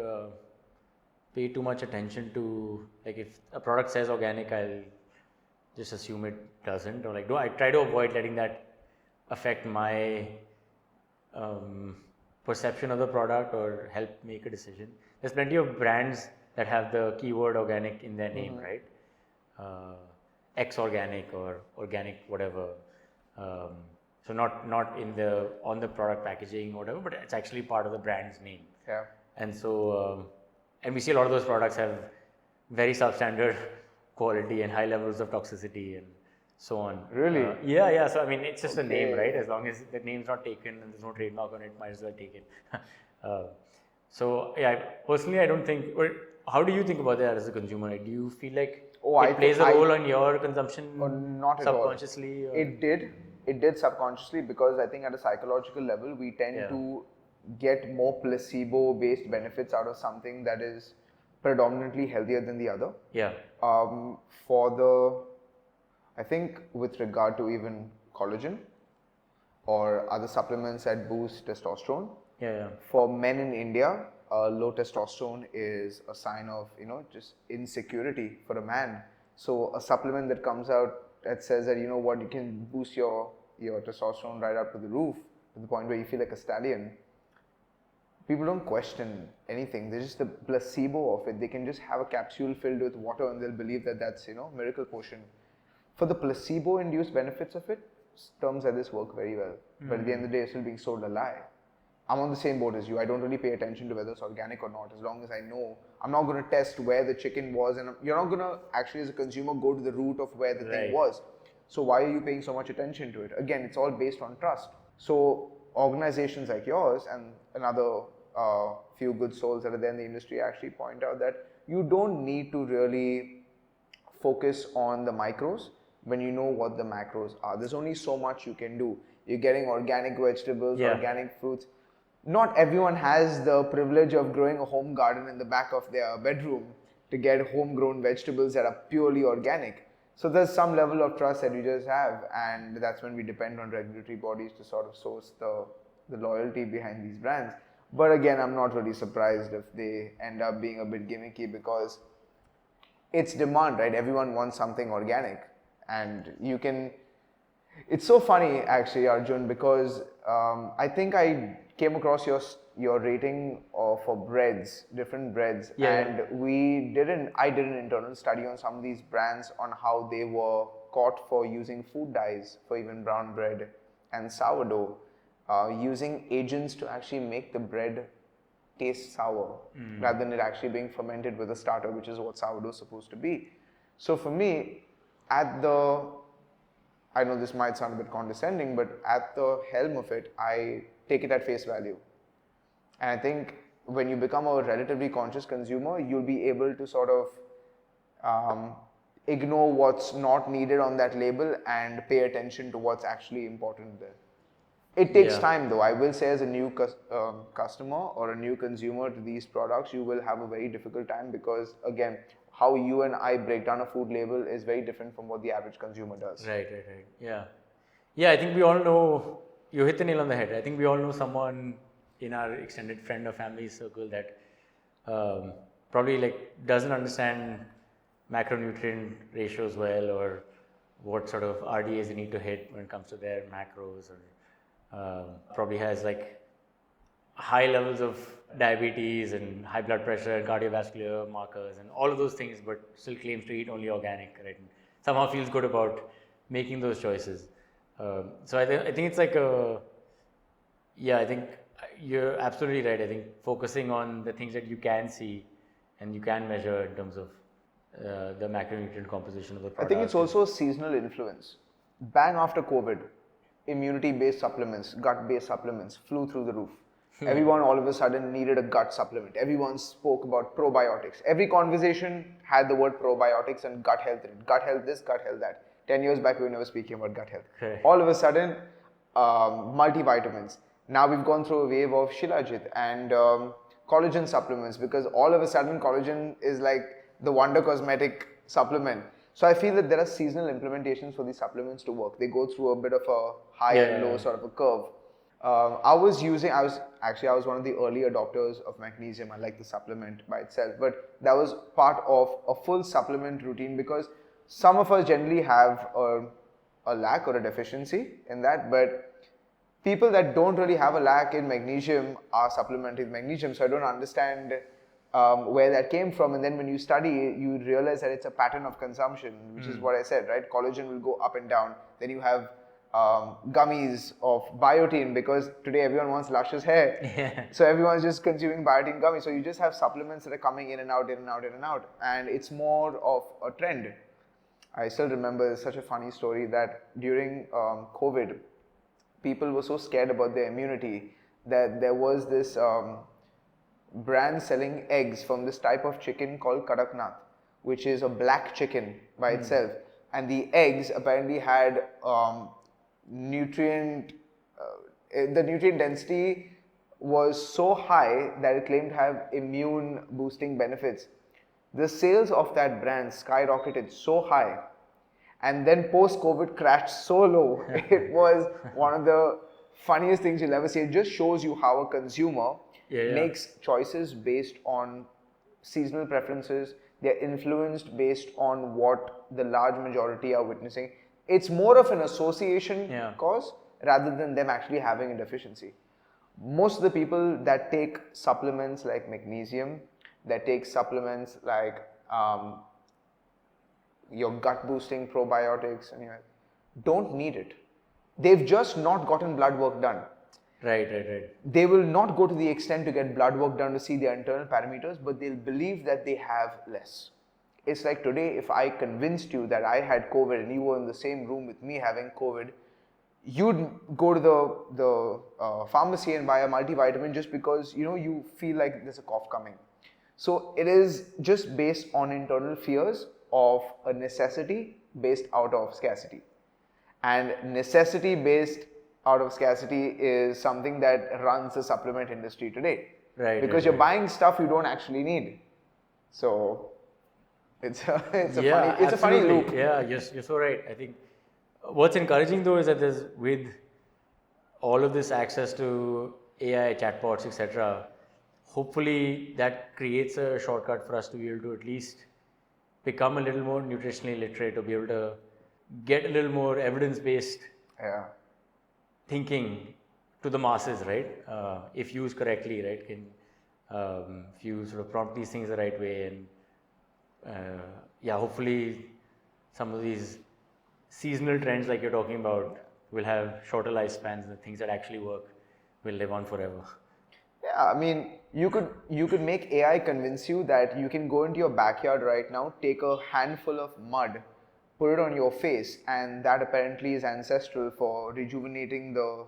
pay too much attention to, like, if a product says organic, I'll just assume it doesn't, or like, I try to avoid letting that affect my perception of the product or help make a decision. There's plenty of brands that have the keyword organic in their name, right? X organic or organic whatever. So not in on the product packaging or whatever, but it's actually part of the brand's name. Yeah. And so and we see a lot of those products have very substandard quality and high levels of toxicity and so on. Really? Yeah. So I mean, it's just a name, right? As long as the name's not taken and there's no trademark on it, might as well take it. So yeah, personally, I don't think. Or how do you think about that as a consumer? Do you feel like it plays a role on your consumption? Or not subconsciously? At all. It did subconsciously, because I think at a psychological level we tend to get more placebo-based benefits out of something that is predominantly healthier than the other. Yeah. I think with regard to even collagen or other supplements that boost testosterone. Yeah. For men in India, low testosterone is a sign of, just insecurity for a man. So a supplement that comes out that says that, you can boost your testosterone right up to the roof, to the point where you feel like a stallion. People don't question anything. They're just the placebo of it. They can just have a capsule filled with water and they'll believe that that's, miracle potion. For the placebo-induced benefits of it, terms like this work very well. But at the end of the day, it's still being sold a lie. I'm on the same boat as you. I don't really pay attention to whether it's organic or not. As long as I know, I'm not going to test where the chicken was, and you're not going to actually, as a consumer, go to the root of where the thing was. So why are you paying so much attention to it? Again, it's all based on trust. So organizations like yours and another few good souls that are there in the industry actually point out that you don't need to really focus on the micros when you know what the macros are. There's only so much you can do. You're getting organic vegetables, organic fruits. Not everyone has the privilege of growing a home garden in the back of their bedroom to get homegrown vegetables that are purely organic. So there's some level of trust that you just have, and that's when we depend on regulatory bodies to sort of source the loyalty behind these brands. But again, I'm not really surprised if they end up being a bit gimmicky because it's demand, right? Everyone wants something organic, and you can. It's so funny actually, Arjun, because I think I came across your rating for breads, different breads, and I did an internal study on some of these brands on how they were caught for using food dyes for even brown bread and sourdough, using agents to actually make the bread taste sour rather than it actually being fermented with a starter, which is what sourdough is supposed to be. So for me, I know this might sound a bit condescending, but at the helm of it, I take it at face value. And I think when you become a relatively conscious consumer, you'll be able to sort of ignore what's not needed on that label and pay attention to what's actually important there. It takes time though. I will say as a new customer or a new consumer to these products, you will have a very difficult time because again, how you and I break down a food label is very different from what the average consumer does. Right. Yeah, I think we all know, you hit the nail on the head. I think we all know someone in our extended friend or family circle that probably like doesn't understand macronutrient ratios well, or what sort of RDAs you need to hit when it comes to their macros, or probably has like high levels of diabetes and high blood pressure and cardiovascular markers and all of those things, but still claims to eat only organic, right? And somehow feels good about making those choices. So I think it's like I think you're absolutely right. I think focusing on the things that you can see and you can measure in terms of the macronutrient composition of the product. I think it's also a seasonal influence. Bang after COVID, immunity-based supplements, gut-based supplements flew through the roof. Everyone all of a sudden needed a gut supplement. Everyone spoke about probiotics. Every conversation had the word probiotics and gut health in it. Gut health this, gut health that. 10 years back, we were never speaking about gut health. Okay. All of a sudden, multivitamins. Now we've gone through a wave of Shilajit and collagen supplements, because all of a sudden collagen is like the wonder cosmetic supplement. So I feel that there are seasonal implementations for these supplements to work. They go through a bit of a high and low sort of a curve. I was one of the early adopters of magnesium. I like the supplement by itself, but that was part of a full supplement routine because some of us generally have a lack or a deficiency in that, but people that don't really have a lack in magnesium are supplementing with magnesium. So I don't understand where that came from. And then when you study, you realize that it's a pattern of consumption, which is what I said, right? Collagen will go up and down. Then you have gummies of biotin, because today everyone wants luscious hair. So everyone's just consuming biotin gummies. So you just have supplements that are coming in and out, in and out, in and out. And it's more of a trend. I still remember such a funny story that during COVID, people were so scared about their immunity that there was this brand selling eggs from this type of chicken called Kadaknath, which is a black chicken by itself. And the eggs apparently had the nutrient density was so high that it claimed to have immune boosting benefits. The sales of that brand skyrocketed so high, and then post-COVID crashed so low. It was one of the funniest things you'll ever see. It just shows you how a consumer makes choices based on seasonal preferences. They're influenced based on what the large majority are witnessing. It's more of an association cause rather than them actually having a deficiency. Most of the people that take supplements like magnesium, that take supplements like your gut boosting probiotics, and don't need it. They've just not gotten blood work done. Right. They will not go to the extent to get blood work done to see their internal parameters, but they'll believe that they have less. it's like today, if I convinced you that I had COVID and you were in the same room with me having COVID, you'd go to the pharmacy and buy a multivitamin just because you feel like there's a cough coming. So it is just based on internal fears of a necessity based out of scarcity. And necessity based out of scarcity is something that runs the supplement industry today. Right. Because you're buying stuff you don't actually need. So it's a funny loop. Yeah, you're so right. I think what's encouraging though is that with all of this access to AI, chatbots, etc., hopefully that creates a shortcut for us to be able to at least become a little more nutritionally literate, to be able to get a little more evidence-based thinking to the masses, right? If used correctly, right? If you sort of prompt these things the right way, and hopefully some of these seasonal trends like you're talking about will have shorter lifespans, and the things that actually work will live on forever. Yeah, I mean, you could make AI convince you that you can go into your backyard right now, take a handful of mud, put it on your face, and that apparently is ancestral for rejuvenating the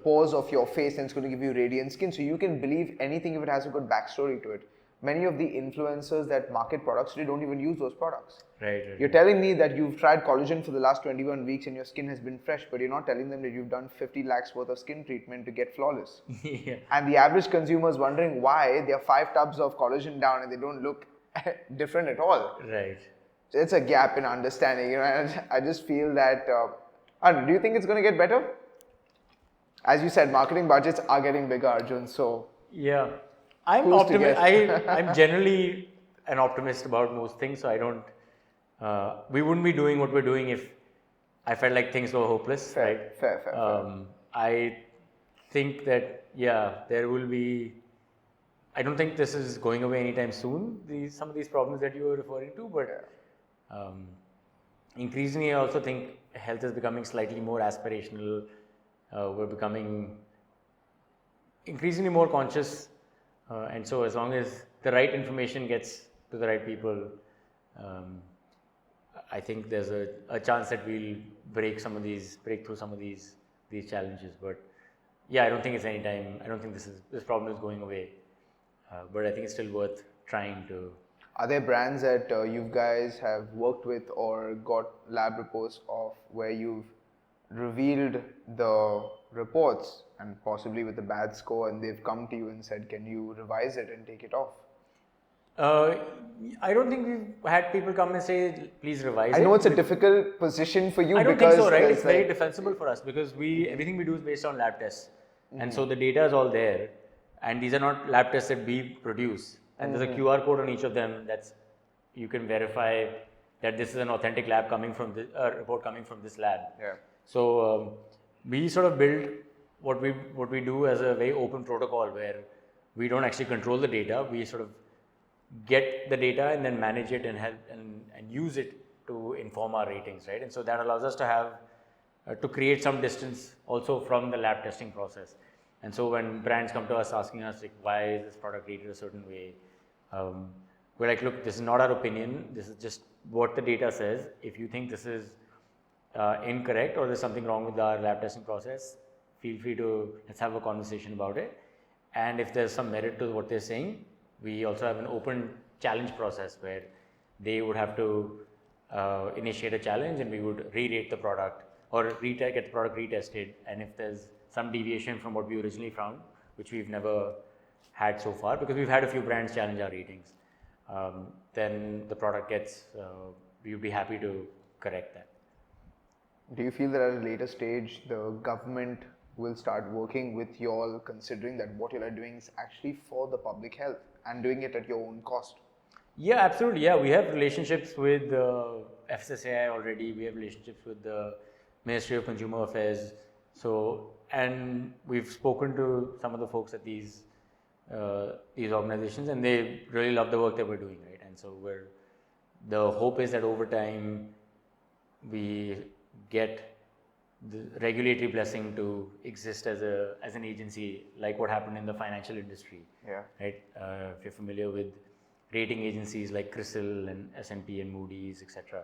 pores of your face, and it's going to give you radiant skin. So you can believe anything if it has a good backstory to it. Many of the influencers that market products today don't even use those products. Right. You're telling me that you've tried collagen for the last 21 weeks and your skin has been fresh, but you're not telling them that you've done 50 lakhs worth of skin treatment to get flawless. Yeah. And the average consumer is wondering why there are 5 tubs of collagen down and they don't look different at all. Right. So it's a gap in understanding, and I just feel that, do you think it's going to get better? As you said, marketing budgets are getting bigger, Arjun, so... Yeah. I'm I'm generally an optimist about most things, so I don't... we wouldn't be doing what we're doing if I felt like things were hopeless, right? Fair. I think that, there will be... I don't think this is going away anytime soon, some of these problems that you were referring to, but increasingly I also think health is becoming slightly more aspirational. We're becoming increasingly more conscious, and so as long as the right information gets to the right people, I think there's a chance that we'll break through some of these challenges. But I don't think it's any time. I don't think this problem is going away. But I think it's still worth trying to. Are there brands that you guys have worked with or got lab reports of where you've revealed the reports and possibly with a bad score, and they've come to you and said, can you revise it and take it off? I don't think we've had people come and say, please revise it. I know it's a difficult position for you. I don't think so, right? It's very defensible for us because everything we do is based on lab tests. And so the data is all there. And these are not lab tests that we produce. And there's a QR code on each of them you can verify that this is an authentic lab coming from report coming from this lab. Yeah. So we sort of build what we do as a very open protocol where we don't actually control the data. We sort of get the data and then manage it and help and use it to inform our ratings, right? And so that allows us to have to create some distance also from the lab testing process. And so when brands come to us asking us like, why is this product rated a certain way, we're like, look, this is not our opinion. This is just what the data says. If you think this is incorrect or there's something wrong with our lab testing process, feel free to let's have a conversation about it. And if there's some merit to what they're saying, we also have an open challenge process where they would have to initiate a challenge and we would re-rate the product or get the product retested. And if there's some deviation from what we originally found, which we've never had so far, because we've had a few brands challenge our ratings, then the product gets, we would be happy to correct that. Do you feel that at a later stage, the government will start working with you all, considering that what you are doing is actually for the public health and doing it at your own cost? Yeah, absolutely. Yeah, we have relationships with FSSAI already. We have relationships with the Ministry of Consumer Affairs. So, and we've spoken to some of the folks at these organizations, and they really love the work that we're doing, right? And so the hope is that over time we get the regulatory blessing to exist as an agency, like what happened in the financial industry. Yeah. Right. If you're familiar with rating agencies like CRISIL and S&P and Moody's, etc.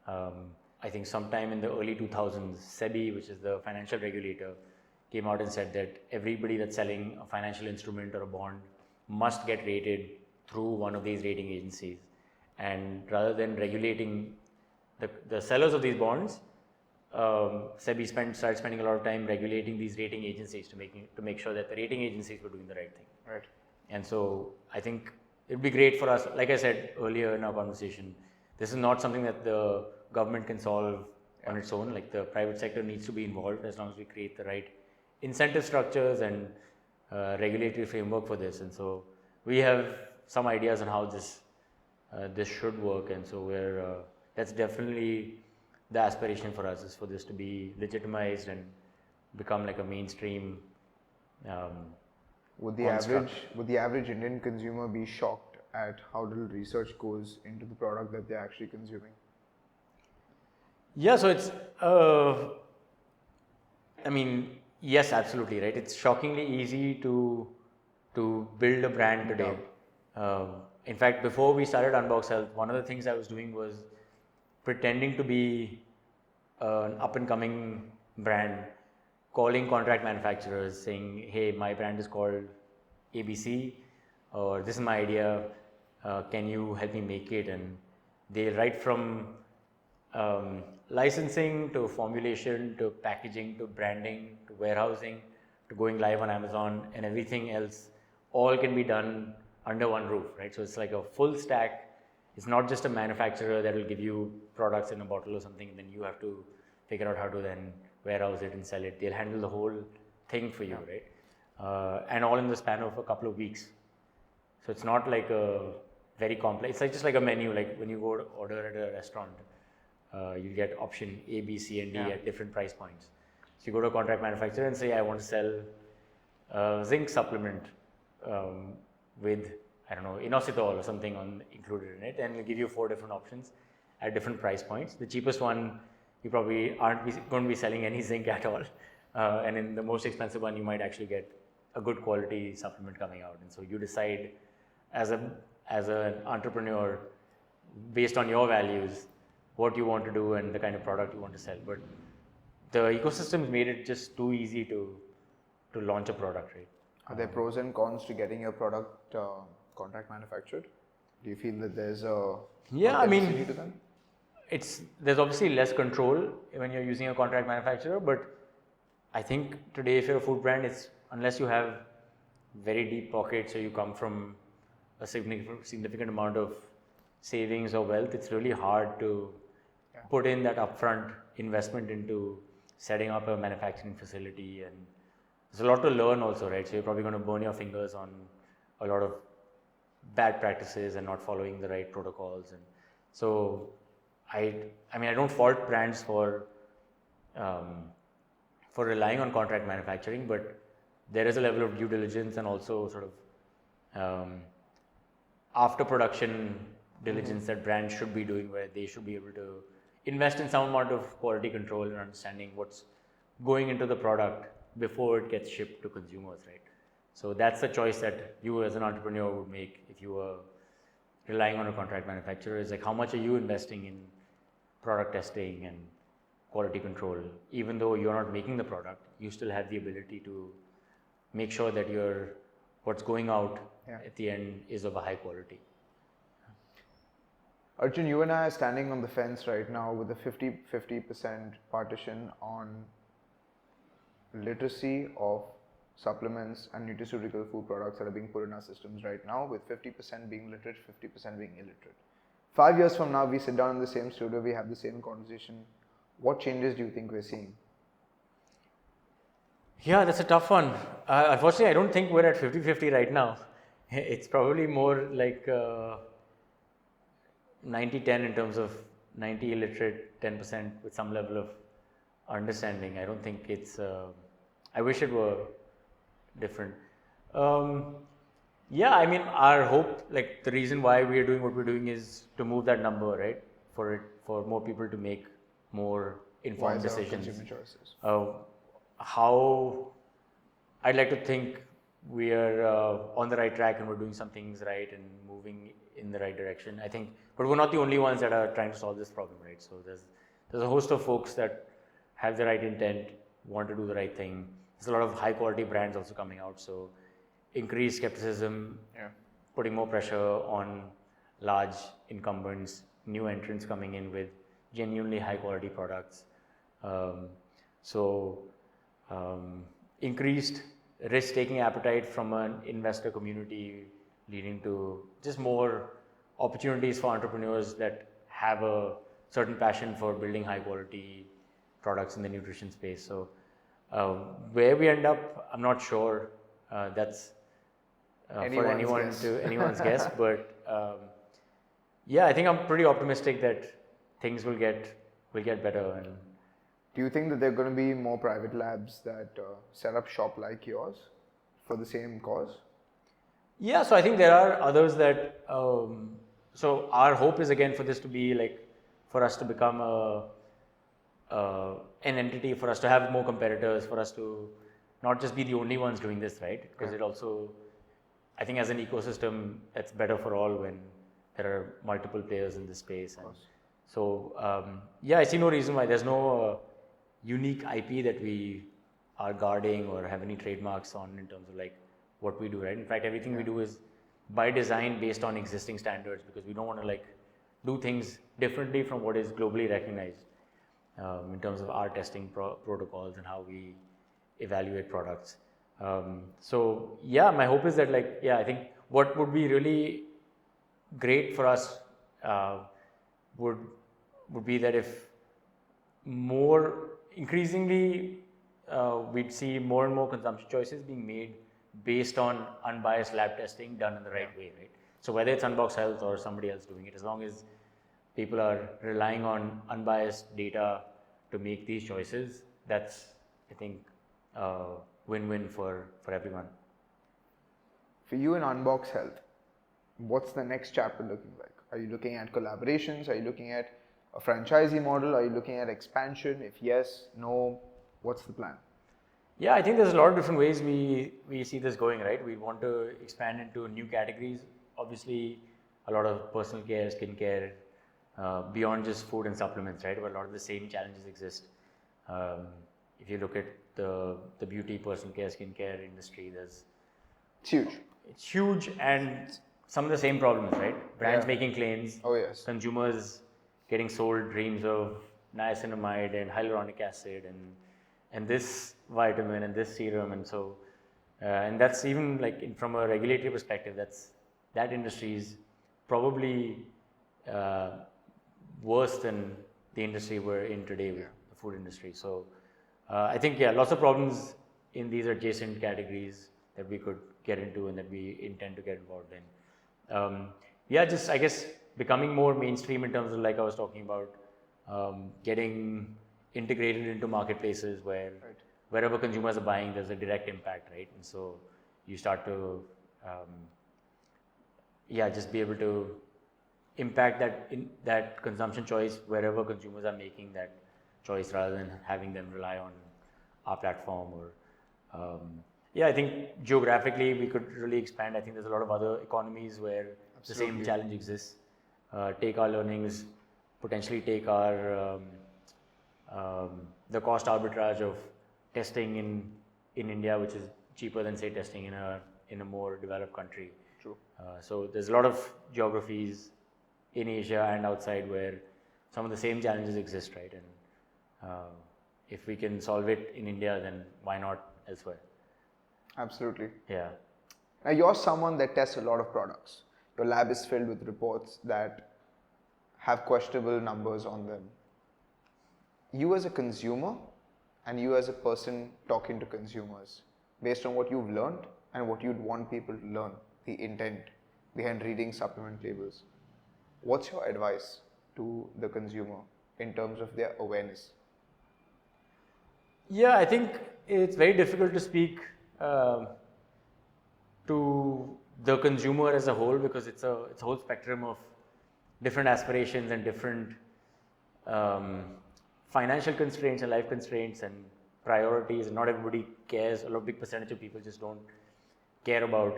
I think sometime in the early 2000s, SEBI, which is the financial regulator, came out and said that everybody that's selling a financial instrument or a bond must get rated through one of these rating agencies. And rather than regulating the sellers of these bonds, SEBI started spending a lot of time regulating these rating agencies to make sure that the rating agencies were doing the right thing. Right. And so I think it'd be great for us, like I said earlier in our conversation, this is not something that the government can solve on its own. Like the private sector needs to be involved as long as we create the right incentive structures and regulatory framework for this. And so we have some ideas on how this should work. And so that's definitely the aspiration for us, is for this to be legitimized and become like a mainstream Would the average Indian consumer be shocked at how little research goes into the product that they're actually consuming? Yeah, so it's, yes, absolutely, right? It's shockingly easy to build a brand today. In fact, before we started Unbox Health, one of the things I was doing was pretending to be an up-and-coming brand, calling contract manufacturers, saying, hey, my brand is called ABC, or this is my idea, can you help me make it? And they right from licensing to formulation to packaging to branding to warehousing to going live on Amazon and everything else, all can be done under one roof, right? So it's like a full stack. It's not just a manufacturer that will give you products in a bottle or something, and then you have to figure out how to then warehouse it and sell it. They'll handle the whole thing for you, right? And all in the span of a couple of weeks. So it's not like a very complex. It's like just like a menu, like when you go to order at a restaurant, you get option A, B, C, and D at different price points. So you go to a contract manufacturer and say, I want to sell a zinc supplement with, I don't know, inositol or something included in it, and we'll give you 4 different options at different price points. The cheapest one, you probably aren't going to be selling any zinc at all. And in the most expensive one, you might actually get a good quality supplement coming out. And so you decide as an entrepreneur, based on your values, what you want to do and the kind of product you want to sell. But the ecosystem's made it just too easy to launch a product, right? Are there pros and cons to getting your product contract manufactured? Do you feel that there's a authenticity to them? There's obviously less control when you're using a contract manufacturer, but I think today if you're a food brand, unless you have very deep pockets or you come from a significant amount of savings or wealth, it's really hard to put in that upfront investment into setting up a manufacturing facility, and there's a lot to learn also, right? So you're probably going to burn your fingers on a lot of bad practices and not following the right protocols. And so I don't fault brands for relying on contract manufacturing, but there is a level of due diligence and also sort of after production diligence that brands should be doing, where they should be able to invest in some amount of quality control and understanding what's going into the product before it gets shipped to consumers, right? So that's the choice that you as an entrepreneur would make if you were relying on a contract manufacturer, is like how much are you investing in product testing and quality control. Even though you're not making the product, you still have the ability to make sure that what's going out at the end is of a high quality. Arjun, you and I are standing on the fence right now with a 50% partition on literacy of supplements and nutraceutical food products that are being put in our systems right now, with 50% being literate, 50% being illiterate. 5 years from now, we sit down in the same studio, we have the same conversation. What changes do you think we're seeing? Yeah, that's a tough one. Unfortunately, I don't think we're at 50-50 right now. It's probably more like 90-10 in terms of 90 illiterate, 10% with some level of understanding. I don't think it's, I wish it were different. Yeah, I mean, our hope, like the reason why we are doing what we're doing is to move that number, right? For more people to make more informed decisions. Consumer choices. How I'd like to think we are on the right track and we're doing some things right and moving in the right direction. I think, but we're not the only ones that are trying to solve this problem, right? So there's a host of folks that have the right intent, want to do the right thing. There's a lot of high quality brands also coming out. So increased skepticism, putting more pressure on large incumbents, new entrants coming in with genuinely high quality products. Increased risk-taking appetite from an investor community, leading to just more opportunities for entrepreneurs that have a certain passion for building high-quality products in the nutrition space. So, where we end up, I'm not sure. That's for anyone's guess. But yeah, I think I'm pretty optimistic that things will get better. And do you think that there are going to be more private labs that set up shop like yours for the same cause? Yeah, so I think there are others that. So our hope is again for this to be like, for us to become an entity, for us to have more competitors, for us to not just be the only ones doing this, right? Because it also, I think as an ecosystem, it's better for all when there are multiple players in this space. And so yeah, I see no reason why there's no unique IP that we are guarding or have any trademarks on in terms of like what we do, right? In fact, everything we do is by design based on existing standards, because we don't want to like do things differently from what is globally recognized in terms of our testing protocols and how we evaluate products. So yeah, my hope is that like, yeah, I think what would be really great for us would be that if increasingly we'd see more and more consumption choices being made based on unbiased lab testing done in the right way, right? So whether it's Unbox Health or somebody else doing it, as long as people are relying on unbiased data to make these choices, that's, I think, win-win for everyone. For you in Unbox Health, what's the next chapter looking like? Are you looking at collaborations? Are you looking at a franchisee model? Are you looking at expansion? If yes, no, what's the plan? Yeah, I think there's a lot of different ways we see this going, right? We want to expand into new categories. Obviously, a lot of personal care, skincare, beyond just food and supplements, right? But a lot of the same challenges exist. If you look at the beauty, personal care, skincare industry, it's huge. It's huge, and some of the same problems, right? Brands making claims. Oh yes. Consumers getting sold dreams of niacinamide and hyaluronic acid and this vitamin and this serum, and so and that's even like from a regulatory perspective, that industry is probably worse than the industry we're in today with the food industry. So I think lots of problems in these adjacent categories that we could get into and that we intend to get involved in. Just I guess becoming more mainstream in terms of, like I was talking about, getting integrated into marketplaces where wherever consumers are buying, there's a direct impact, right? And so you start to just be able to impact that consumption choice wherever consumers are making that choice, rather than having them rely on our platform. Or I think geographically we could really expand. I think there's a lot of other economies where the same challenge exists. Take our learnings, potentially take our the cost arbitrage of testing in India, which is cheaper than say testing in a more developed country. True. So there's a lot of geographies in Asia and outside where some of the same challenges exist, right? And if we can solve it in India, then why not elsewhere? Absolutely. Yeah. Now you're someone that tests a lot of products. Your lab is filled with reports that have questionable numbers on them. You as a consumer and you as a person talking to consumers, based on what you've learned and what you'd want people to learn, the intent behind reading supplement labels, what's your advice to the consumer in terms of their awareness? Yeah, I think it's very difficult to speak to the consumer as a whole, because it's a whole spectrum of different aspirations and different financial constraints and life constraints and priorities, and not everybody cares. A big percentage of people just don't care about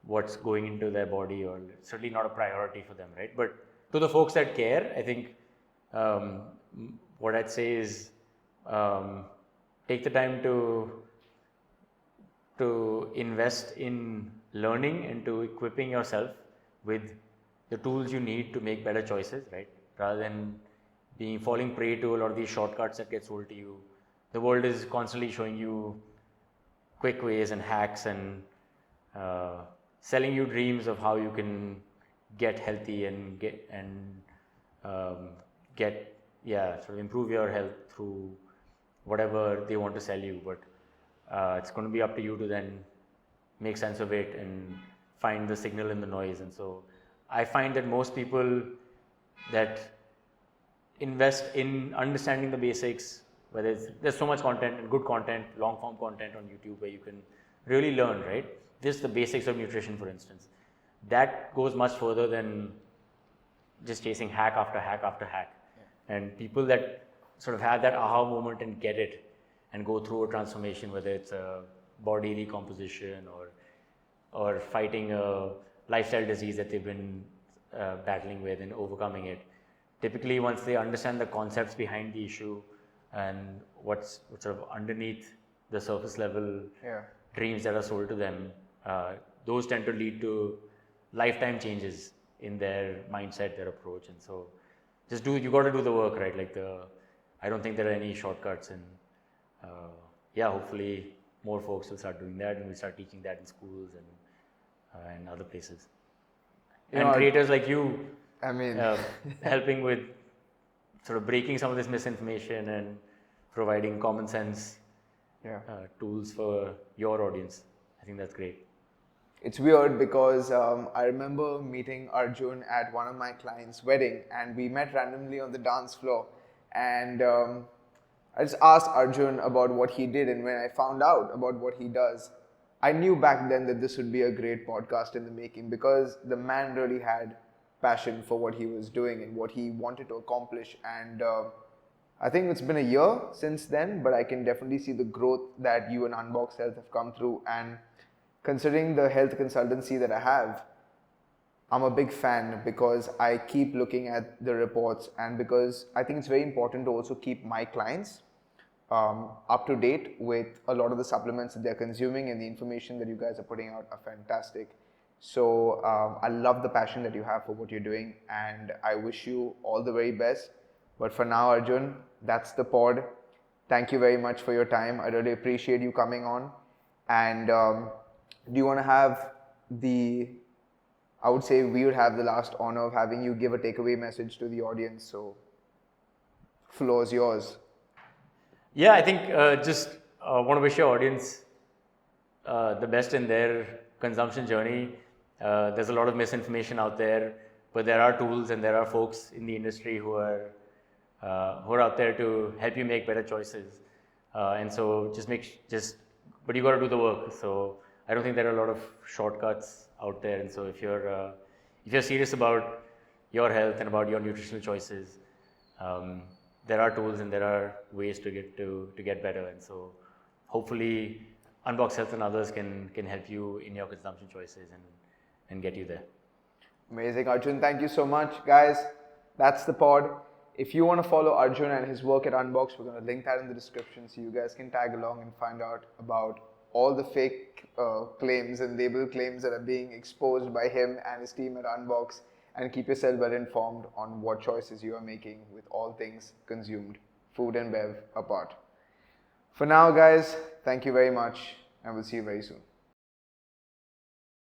what's going into their body, or it's certainly not a priority for them, right? But to the folks that care, I think what I'd say is take the time to invest in learning and to equipping yourself with the tools you need to make better choices, right? Rather than falling prey to a lot of these shortcuts that get sold to you. The world is constantly showing you quick ways and hacks and selling you dreams of how you can get healthy and sort of improve your health through whatever they want to sell you. But it's going to be up to you to then make sense of it and find the signal in the noise. And so I find that most people that invest in understanding the basics, whether there's so much content and good content, long form content on YouTube where you can really learn, right? Just the basics of nutrition, for instance. That goes much further than just chasing hack after hack after hack. Yeah. And people that sort of have that aha moment and get it and go through a transformation, whether it's a body recomposition or fighting a lifestyle disease that they've been battling with and overcoming it. Typically, once they understand the concepts behind the issue and what's sort of underneath the surface level dreams that are sold to them, those tend to lead to lifetime changes in their mindset, their approach. And so you got to do the work, right? Like I don't think there are any shortcuts, and hopefully more folks will start doing that, and we'll start teaching that in schools and other places. And creators like you, I mean, helping with sort of breaking some of this misinformation and providing common sense tools for your audience. I think that's great. It's weird because I remember meeting Arjun at one of my clients' wedding, and we met randomly on the dance floor. And I just asked Arjun about what he did, and when I found out about what he does, I knew back then that this would be a great podcast in the making, because the man really had passion for what he was doing and what he wanted to accomplish. And I think it's been a year since then, but I can definitely see the growth that you and Unbox Health have come through. And considering the health consultancy that I have, I'm a big fan because I keep looking at the reports, and because I think it's very important to also keep my clients up to date with a lot of the supplements that they're consuming, and the information that you guys are putting out are fantastic. So I love the passion that you have for what you're doing, and I wish you all the very best. But for now, Arjun, that's the pod. Thank you very much for your time. I really appreciate you coming on. And do you want to have I would say we would have the last honor of having you give a takeaway message to the audience. So, floor is yours. Yeah, I think just want to wish your audience the best in their consumption journey. There's a lot of misinformation out there, but there are tools and there are folks in the industry who are out there to help you make better choices. And so but you got to do the work. So I don't think there are a lot of shortcuts out there. And so if you're serious about your health and about your nutritional choices, there are tools and there are ways to get better. And so hopefully Unbox Health and others can help you in your consumption choices and get you there. Amazing, Arjun. Thank you so much, guys. That's the pod. If you want to follow Arjun and his work at Unbox, we're going to link that in the description so you guys can tag along and find out about all the fake claims and label claims that are being exposed by him and his team at Unbox, and keep yourself well informed on what choices you are making with all things consumed, food and bev apart. For now, guys, thank you very much, and we'll see you very soon.